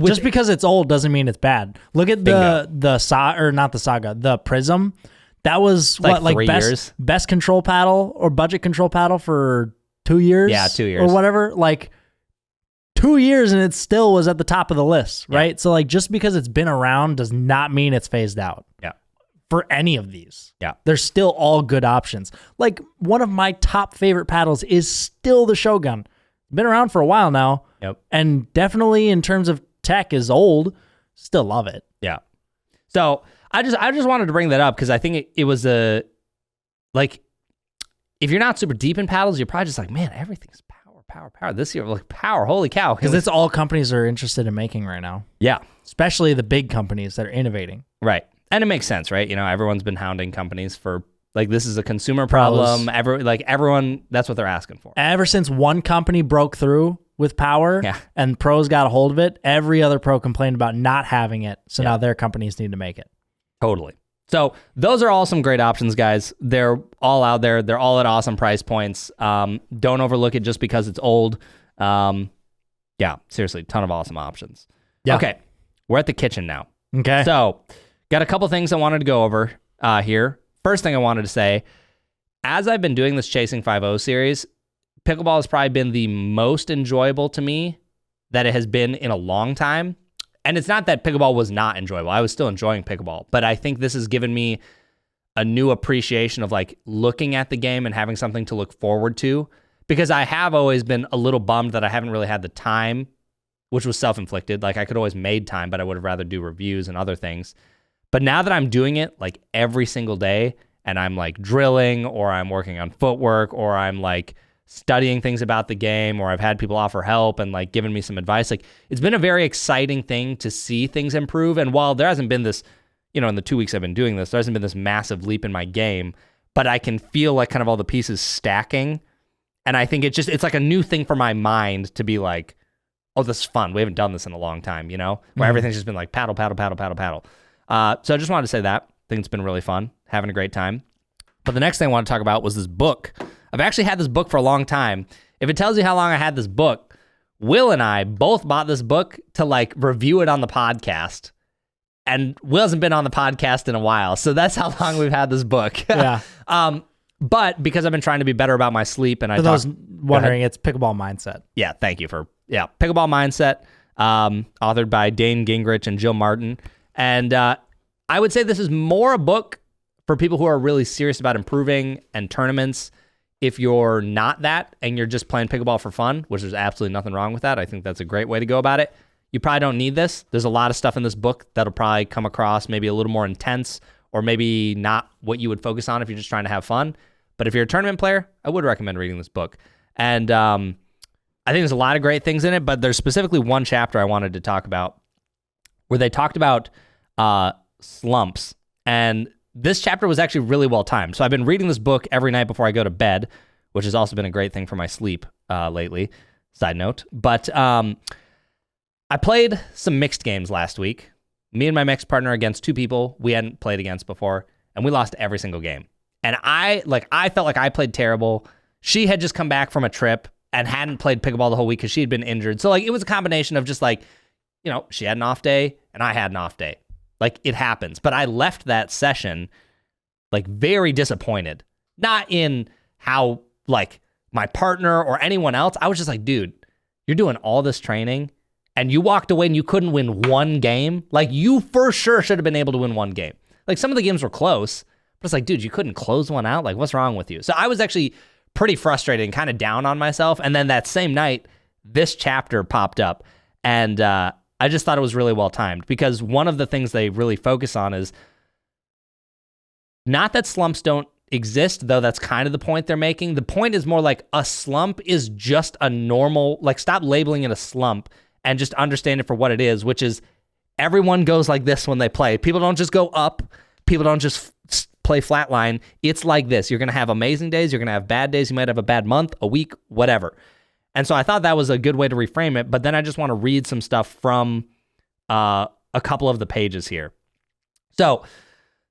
just because it's old doesn't mean it's bad. Look at the Prism. That was like 3 years. Best control paddle or budget control paddle for 2 years. Yeah, 2 years or whatever. Like 2 years and it still was at the top of the list, right? Yeah. So like just because it's been around does not mean it's phased out. Yeah. For any of these. Yeah. They're still all good options. Like one of my top favorite paddles is still the Shogun. Been around for a while now. Yep. And definitely in terms of tech is old. Still love it. Yeah. So I just wanted to bring that up because I think it was if you're not super deep in paddles, you're probably just like, man, everything's power. This year, like power, holy cow. Because it's all companies are interested in making right now. Yeah. Especially the big companies that are innovating. Right. And it makes sense, right? You know, everyone's been hounding companies for, like, this is a consumer problem. Everyone, that's what they're asking for. Ever since one company broke through with power and pros got a hold of it, every other pro complained about not having it. So now their companies need to make it. Totally. So those are all some great options, guys. They're all out there. They're all at awesome price points. Don't overlook it just because it's old. Yeah, seriously, ton of awesome options. Yeah. Okay, we're at the kitchen now. Okay. So got a couple things I wanted to go over here. First thing I wanted to say, as I've been doing this Chasing 5-0 series, pickleball has probably been the most enjoyable to me that it has been in a long time. And it's not that pickleball was not enjoyable. I was still enjoying pickleball, but I think this has given me a new appreciation of like looking at the game and having something to look forward to, because I have always been a little bummed that I haven't really had the time, which was self-inflicted. Like I could always made time, but I would have rather do reviews and other things. But now that I'm doing it like every single day and I'm like drilling or I'm working on footwork or I'm like studying things about the game, or I've had people offer help and like giving me some advice. Like it's been a very exciting thing to see things improve. And while there hasn't been this, you know, in the 2 weeks I've been doing this, there hasn't been this massive leap in my game, but I can feel like kind of all the pieces stacking. And I think it's like a new thing for my mind to be like, oh, this is fun. We haven't done this in a long time, you know, where everything's just been like paddle. So I just wanted to say that. I think it's been really fun, having a great time. But the next thing I want to talk about was this book. I've actually had this book for a long time. If it tells you how long I had this book, Will and I both bought this book to like review it on the podcast. And Will hasn't been on the podcast in a while. So that's how long we've had this book. Yeah. But because I've been trying to be better about my sleep and for those wondering, it's Pickleball Mindset. Yeah, thank you Pickleball Mindset, authored by Dane Gingrich and Jill Martin. And I would say this is more a book for people who are really serious about improving and tournaments. If you're not that and you're just playing pickleball for fun, which there's absolutely nothing wrong with that, I think that's a great way to go about it. You probably don't need this. There's a lot of stuff in this book that'll probably come across maybe a little more intense or maybe not what you would focus on if you're just trying to have fun. But if you're a tournament player, I would recommend reading this book. And I think there's a lot of great things in it, but there's specifically one chapter I wanted to talk about where they talked about slumps. And this chapter was actually really well timed. So I've been reading this book every night before I go to bed, which has also been a great thing for my sleep lately. Side note. But I played some mixed games last week. Me and my mixed partner against two people we hadn't played against before, and we lost every single game. And I felt like I played terrible. She had just come back from a trip and hadn't played pickleball the whole week because she had been injured. So like it was a combination of just like, you know, she had an off day and I had an off day. Like it happens. But I left that session like very disappointed. Not in how like my partner or anyone else. I was just like, dude, you're doing all this training and you walked away and you couldn't win one game. Like you for sure should have been able to win one game. Like some of the games were close, but it's like, dude, you couldn't close one out. Like what's wrong with you? So I was actually pretty frustrated and kind of down on myself. And then that same night, this chapter popped up and I just thought it was really well timed because one of the things they really focus on is not that slumps don't exist, though that's kind of the point they're making. The point is more like a slump is just a normal, like stop labeling it a slump and just understand it for what it is, which is everyone goes like this when they play. People don't just go up. People don't just play flatline. It's like this. You're going to have amazing days. You're going to have bad days. You might have a bad month, a week, whatever. And so I thought that was a good way to reframe it. But then I just want to read some stuff from a couple of the pages here. So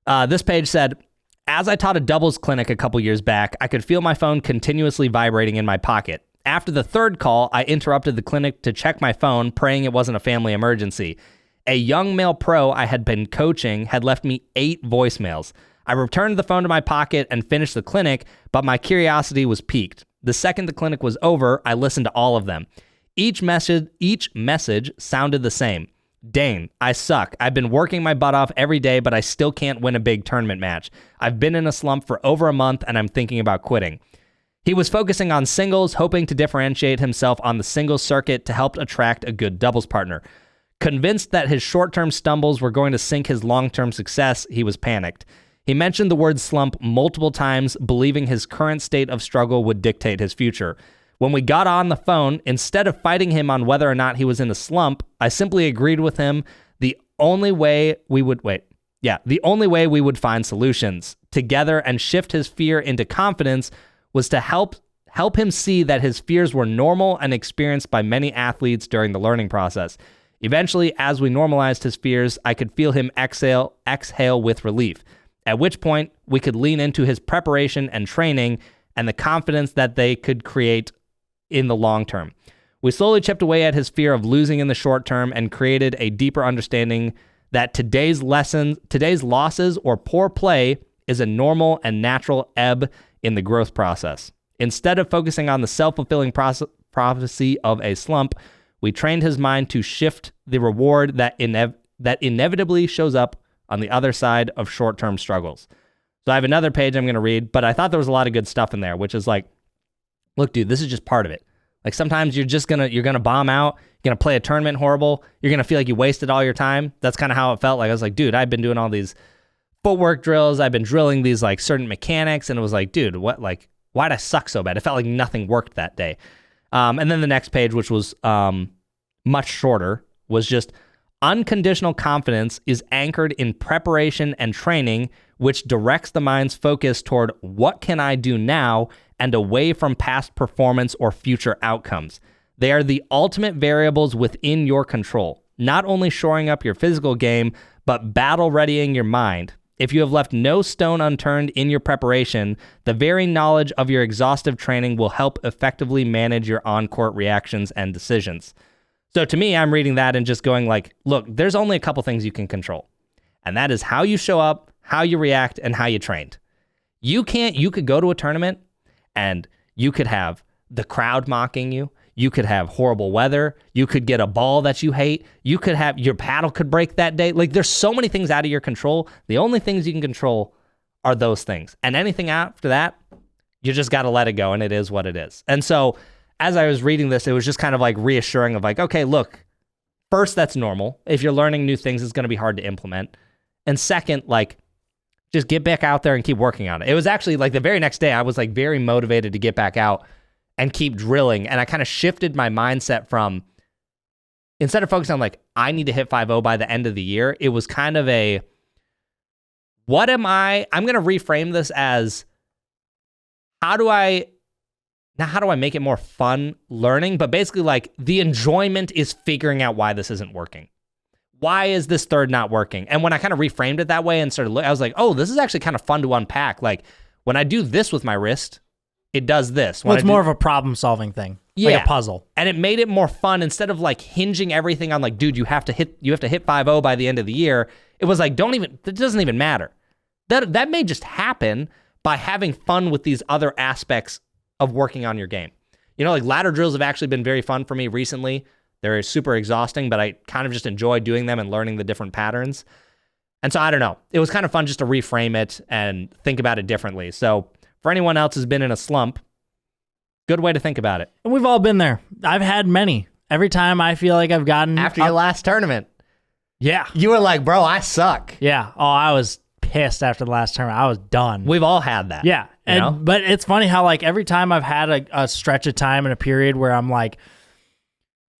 this page said, as I taught a doubles clinic a couple years back, I could feel my phone continuously vibrating in my pocket. After the third call, I interrupted the clinic to check my phone, praying it wasn't a family emergency. A young male pro I had been coaching had left me 8 voicemails. I returned the phone to my pocket and finished the clinic, but my curiosity was piqued. The second the clinic was over, I listened to all of them. Each message sounded the same. Dane, I suck. I've been working my butt off every day, but I still can't win a big tournament match. I've been in a slump for over a month, and I'm thinking about quitting. He was focusing on singles, hoping to differentiate himself on the singles circuit to help attract a good doubles partner. Convinced that his short-term stumbles were going to sink his long-term success, he was panicked. He mentioned the word slump multiple times, believing his current state of struggle would dictate his future. When we got on the phone, instead of fighting him on whether or not he was in a slump, I simply agreed with him the only way we would find solutions together and shift his fear into confidence was to help him see that his fears were normal and experienced by many athletes during the learning process. Eventually, as we normalized his fears, I could feel him exhale with relief, at which point we could lean into his preparation and training and the confidence that they could create in the long term. We slowly chipped away at his fear of losing in the short term and created a deeper understanding that today's losses or poor play is a normal and natural ebb in the growth process. Instead of focusing on the self-fulfilling prophecy of a slump, we trained his mind to shift the reward that inevitably shows up on the other side of short-term struggles. So I have another page I'm going to read, but I thought there was a lot of good stuff in there, which is like, look, dude, this is just part of it. Like sometimes you're going to bomb out, you're going to play a tournament horrible, you're going to feel like you wasted all your time. That's kind of how it felt. Like I was like, dude, I've been doing all these footwork drills, I've been drilling these like certain mechanics, and it was like, dude, what, like, why'd I suck so bad? It felt like nothing worked that day. And then the next page, which was much shorter, was just unconditional confidence is anchored in preparation and training, which directs the mind's focus toward what can I do now and away from past performance or future outcomes. They are the ultimate variables within your control, not only shoring up your physical game, but battle readying your mind. If you have left no stone unturned in your preparation, the very knowledge of your exhaustive training will help effectively manage your on-court reactions and decisions. So to me, I'm reading that and just going like, look, there's only a couple things you can control. And that is how you show up, how you react, and how you trained. You could go to a tournament and you could have the crowd mocking you. You could have horrible weather. You could get a ball that you hate. You could have your paddle could break that day. Like there's so many things out of your control. The only things you can control are those things. And anything after that, you just got to let it go. And it is what it is. And so as I was reading this, it was just kind of like reassuring of like, okay, look, first, that's normal. If you're learning new things, it's going to be hard to implement. And second, like, just get back out there and keep working on it. It was actually like the very next day, I was like very motivated to get back out and keep drilling. And I kind of shifted my mindset from, instead of focusing on like, I need to hit 5.0 by the end of the year, it was kind of a, I'm going to reframe this as how do I make it more fun learning? But basically, like, the enjoyment is figuring out why this isn't working. Why is this third not working? And when I kind of reframed it that way and started looking, I was like, oh, this is actually kind of fun to unpack. Like, when I do this with my wrist, it does this. Well, it's more of a problem-solving thing, like a puzzle. And it made it more fun instead of like hinging everything on like, dude, you have to hit 5-0 by the end of the year. It was like, it doesn't even matter. That may just happen by having fun with these other aspects of working on your game. You know, like ladder drills have actually been very fun for me recently. They're super exhausting, but I kind of just enjoy doing them and learning the different patterns. And so I don't know. It was kind of fun just to reframe it and think about it differently. So for anyone else who's been in a slump, good way to think about it. And we've all been there. I've had many. Every time I feel like I've gotten... After your last tournament. Yeah. You were like, bro, I suck. Yeah. Oh, I was pissed after the last tournament. I was done. We've all had that. Yeah. But it's funny how like every time I've had a stretch of time in a period where I'm like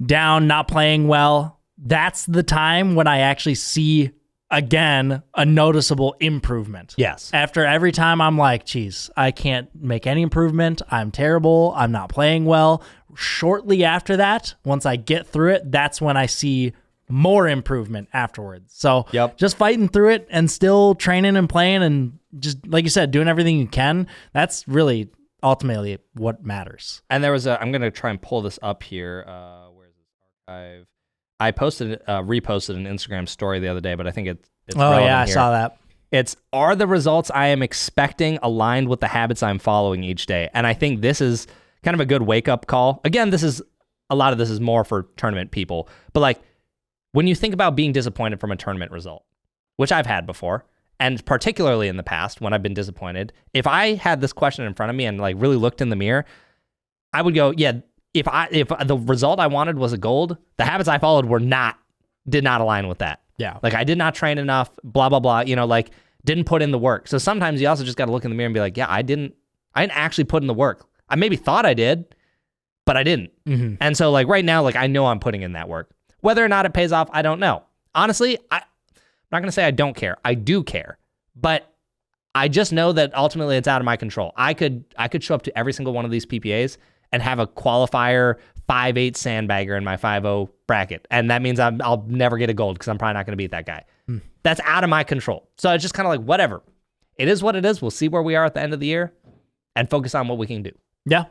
down, not playing well, that's the time when I actually see again a noticeable improvement. Yes. After every time I'm like, geez, I can't make any improvement. I'm terrible. I'm not playing well. Shortly after that, once I get through it, that's when I see more improvement afterwards. So just fighting through it and still training and playing and just, like you said, doing everything you can. That's really ultimately what matters. And there was I'm going to try and pull this up here. Where's this archive? I reposted an Instagram story the other day, but I think it's relevant I here. saw that. It's, are the results I am expecting aligned with the habits I'm following each day? And I think this is kind of a good wake-up call. Again, a lot of this is more for tournament people, but like when you think about being disappointed from a tournament result, which I've had before, and particularly in the past when I've been disappointed, if I had this question in front of me and like really looked in the mirror, I would go, yeah, if the result I wanted was a gold, the habits I followed did not align with that. Yeah. Like I did not train enough, blah, blah, blah, like didn't put in the work. So sometimes you also just got to look in the mirror and be like, yeah, I didn't actually put in the work. I maybe thought I did, but I didn't. Mm-hmm. And so like right now, like I know I'm putting in that work. Whether or not it pays off, I don't know. Honestly, I'm not going to say I don't care. I do care, but I just know that ultimately it's out of my control. I could show up to every single one of these PPAs and have a qualifier 5.8 sandbagger in my 5.0 bracket. And that means I'll never get a gold because I'm probably not going to beat that guy. That's out of my control. So it's just kind of like, whatever. It is what it is. We'll see where we are at the end of the year and focus on what we can do. Yeah.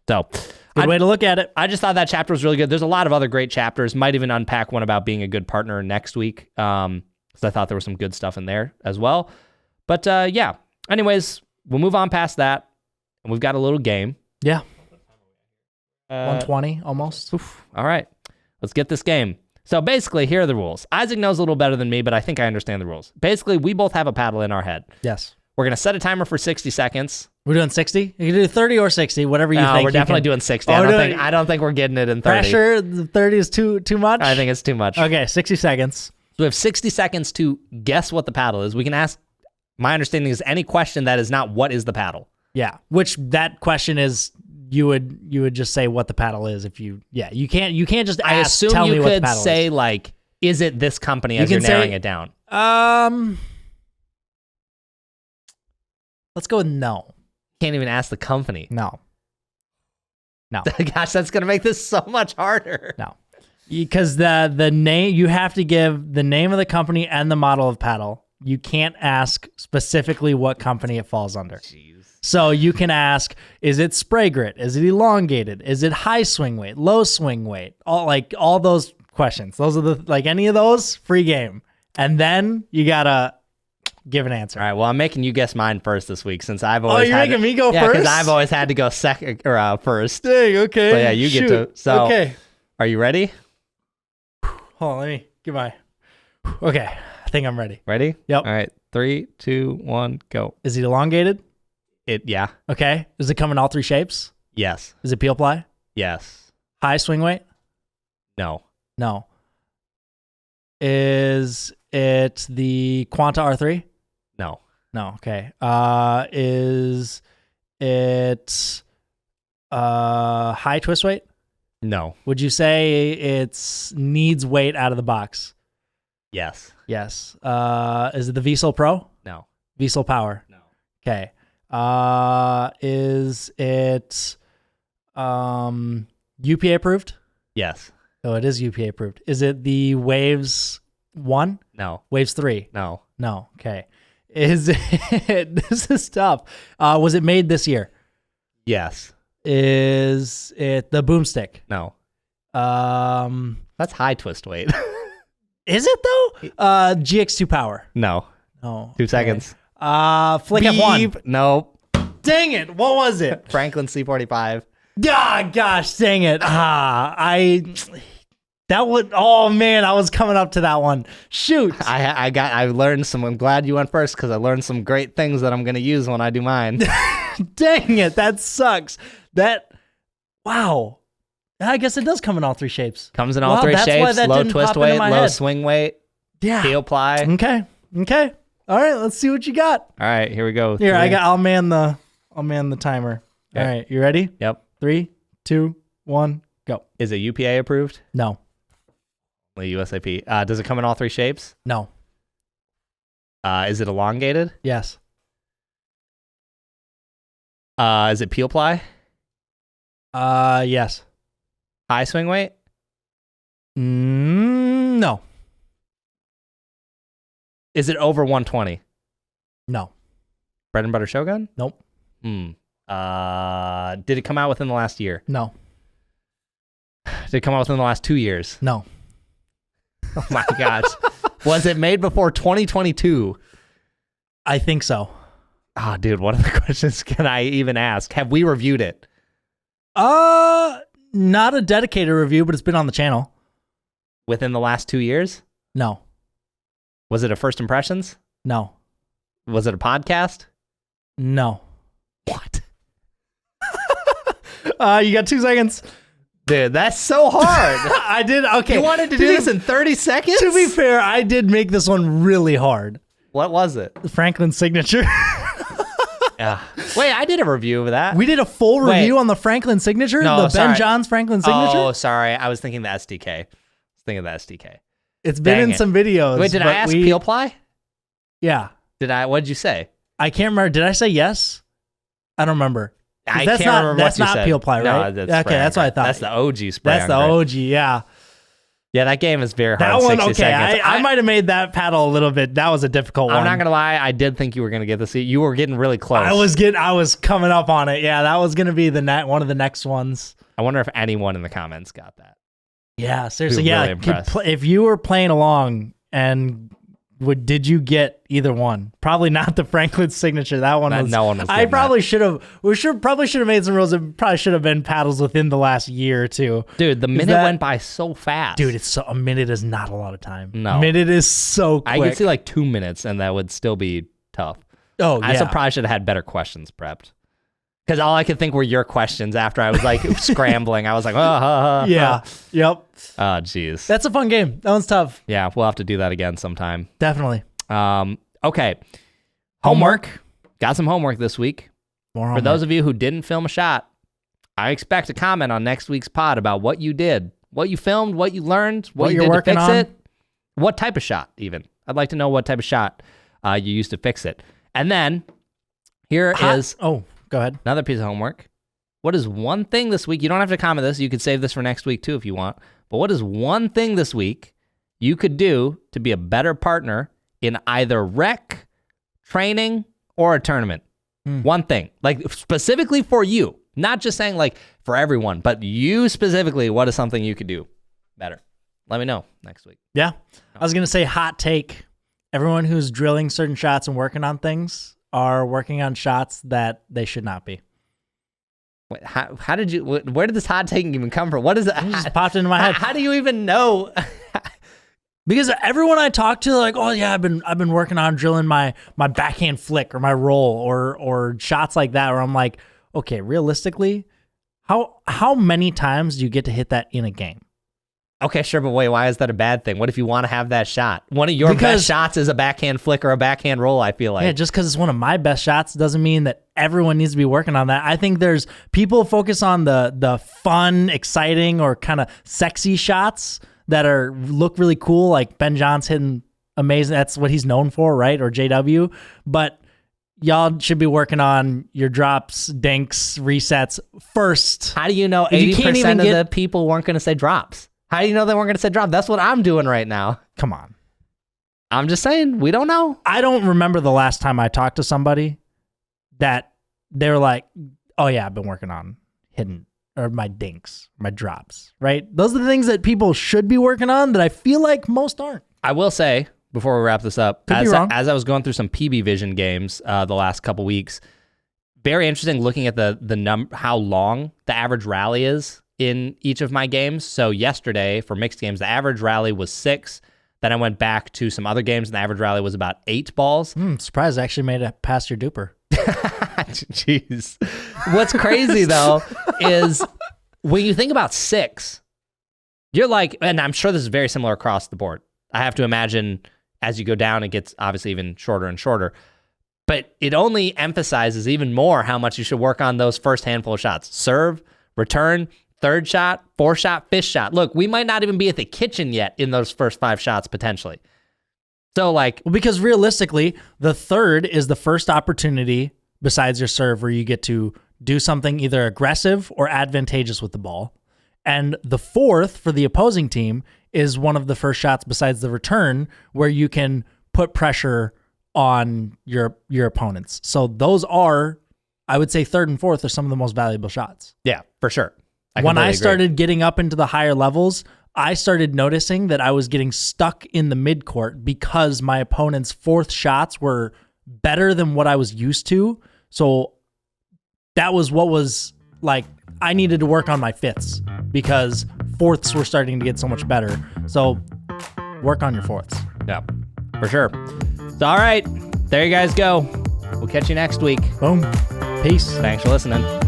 So good way to look at it. I just thought that chapter was really good. There's a lot of other great chapters. Might even unpack one about being a good partner next week. Because I thought there was some good stuff in there as well. But yeah. Anyways, we'll move on past that. And we've got a little game. Yeah. 120 almost. Oof. All right. Let's get this game. So basically, here are the rules. Aizec knows a little better than me, but I think I understand the rules. Basically, we both have a paddle in our head. Yes. We're going to set a timer for 60 seconds. We're doing 60? You can do 30 or 60, whatever you think. No, we're definitely doing 60. I don't think we're getting it in 30. Pressure, the 30 is too much? I think it's too much. Okay, 60 seconds. So we have 60 seconds to guess what the paddle is. We can ask, my understanding is any question that is not what is the paddle. Yeah, which that question is, you would just say what the paddle is if you can't just ask, I assume tell me you what the could paddle say is. like, is it this company as you're narrowing it down? Let's go with no. Can't even ask the company. No. Gosh, that's gonna make this so much harder. No, because the name, you have to give the name of the company and the model of paddle. You can't ask specifically what company it falls under. Jeez. So you can ask, is it spray grit? Is it elongated? Is it high swing weight? Low swing weight? All those questions. Those are any of those, free game. And then you gotta give an answer. All right. Well, I'm making you guess mine first this week since I've always. You're making me go first? Because I've always had to go second or first. Dang. Okay. So yeah, you get to. So okay. Are you ready? Hold on. Let me get my. Okay. I think I'm ready. Ready? Yep. All right. 3, 2, 1, go. Is it elongated? Yeah. Okay. Does it come in all three shapes? Yes. Is it peel ply? Yes. High swing weight? No. No. Is it the Quanta R3? No. No. Okay. Is it high twist weight? No. Would you say it's needs weight out of the box? Yes. Yes. Is it the Vsol Pro? No. Diesel power. No. Okay. Is it UPA approved? Yes. Oh, it is UPA approved. Is it the Waves 1? No. Waves 3? No. No. Okay. Is it, this is tough. Was it made this year? Yes. Is it the boomstick? No. That's high twist weight. Is it though? GX2 power. No. No. 2 seconds. Flick F1. No. Dang it. What was it? Franklin C45. Ah, gosh, dang it. Oh man, I was coming up to that one. Shoot. I learned some. I'm glad you went first because I learned some great things that I'm going to use when I do mine. Dang it. That sucks. Wow. I guess it does come in all 3 shapes. Comes in all 3 shapes. Low twist weight, low swing weight. Yeah. Heel ply. Okay. All right, let's see what you got. All right, here we go. Here, I'll man the timer. Okay. All right, you ready? Yep. 3, 2, 1, go. Is it UPA approved? No. Only USAP. Does it come in all 3 shapes? No. Is it elongated? Yes. Is it peel ply? Yes. High swing weight? No. Is it over 120? No. Bread and butter Shogun? Nope. Did it come out within the last year? No. Did it come out within the last 2 years? No. Oh my gosh. Was it made before 2022? I think so. Oh, dude, what other questions can I even ask? Have we reviewed it? Not a dedicated review, but it's been on the channel. Within the last 2 years? No. Was it a first impressions? No. Was it a podcast? No. What? You got 2 seconds. Dude, that's so hard. I did. Okay. You wanted to do this in 30 seconds? To be fair, I did make this one really hard. What was it? The Franklin signature. Wait, I did a review of that. We did a full review on the Franklin signature? No, the sorry. Ben Johns Franklin signature? Oh, sorry. I was thinking the SDK. I was thinking the SDK. It's been in some videos. Wait, did I ask peel ply? Yeah. What did you say? I can't remember. Did I say yes? I don't remember. I can't remember what you said. That's not peel ply, right? No, okay, that's what I thought. That's the OG spray. That's the OG, yeah. Yeah, that game is very hard. That one, 60 seconds. I might have made that paddle a little bit. That was a difficult one. I'm not gonna lie. I did think you were gonna get this. You were getting really close. I was coming up on it. Yeah, that was gonna be one of the next ones. I wonder if anyone in the comments got that. Yeah, seriously. Really Yeah, impressed. if you were playing along and did you get either one? Probably not the Franklin signature. That one was. No one was. I probably should have. Probably should have made some rules. It probably should have been paddles within the last year or two. Dude, the minute went by so fast. Dude, a minute is not a lot of time. No, a minute is so quick. I could see like 2 minutes, and that would still be tough. Oh, yeah. I probably should have had better questions prepped. Because all I could think were your questions after I was like scrambling. I was like, yeah, yep. Oh, geez. That's a fun game. That one's tough. Yeah, we'll have to do that again sometime. Definitely. Okay. Homework. Got some homework this week. More homework. For those of you who didn't film a shot, I expect a comment on next week's pod about what you did, what you filmed, what you learned, what you did to fix it, what type of shot even. I'd like to know what type of shot you used to fix it. And then here is... Oh, go ahead. Another piece of homework. What is one thing this week? You don't have to comment this. You could save this for next week too if you want. But what is one thing this week you could do to be a better partner in either rec, training, or a tournament? One thing. Like specifically for you. Not just saying like for everyone, but you specifically, what is something you could do better? Let me know next week. Yeah. I was going to say hot take. Everyone who's drilling certain shots and working on things are working on shots that they should not be. Wait, how did you, where did this hot take even come from? What is it? It just popped into my head. How do you even know? Because everyone I talk to, like, oh yeah, I've been working on drilling my backhand flick or my roll or shots like that, where I'm like, okay, realistically, how many times do you get to hit that in a game? Okay, sure, but wait, why is that a bad thing? What if you want to have that shot? One of your best shots is a backhand flick or a backhand roll, I feel like. Yeah, just because it's one of my best shots doesn't mean that everyone needs to be working on that. I think there's people focus on the fun, exciting, or kind of sexy shots that look really cool, like Ben Johns hitting amazing. That's what he's known for, right? Or JW. But y'all should be working on your drops, dinks, resets first. How do you know You can't 80% even of get- the people weren't going to say drops? How do you know they weren't going to say drop? That's what I'm doing right now. Come on. I'm just saying, we don't know. I don't remember the last time I talked to somebody that they were like, oh yeah, I've been working on hidden or my dinks, my drops, right? Those are the things that people should be working on that I feel like most aren't. I will say, before we wrap this up, Could be wrong. as I was going through some PB Vision games the last couple weeks, very interesting looking at the how long the average rally is in each of my games. So yesterday for mixed games, the average rally was 6. Then I went back to some other games, and the average rally was about 8 balls. Surprised I actually made it past your duper. Jeez. What's crazy though is when you think about 6, you're like, and I'm sure this is very similar across the board. I have to imagine as you go down, it gets obviously even shorter and shorter. But it only emphasizes even more how much you should work on those first handful of shots. Serve, return, third shot, fourth shot, fifth shot. Look, we might not even be at the kitchen yet in those first 5 shots potentially. So like, Well, because realistically, the third is the first opportunity besides your serve where you get to do something either aggressive or advantageous with the ball. And the fourth for the opposing team is one of the first shots besides the return where you can put pressure on your opponents. So those are, I would say, third and fourth are some of the most valuable shots. yeah, for sure. When I completely agree. started getting up into the higher levels, I started noticing that I was getting stuck in the midcourt because my opponent's fourth shots were better than what I was used to. So that was what was like, I needed to work on my fifths because fourths were starting to get so much better. So work on your fourths. Yeah, for sure. So, all right, there you guys go. We'll catch you next week. Boom. Peace. Thanks for listening.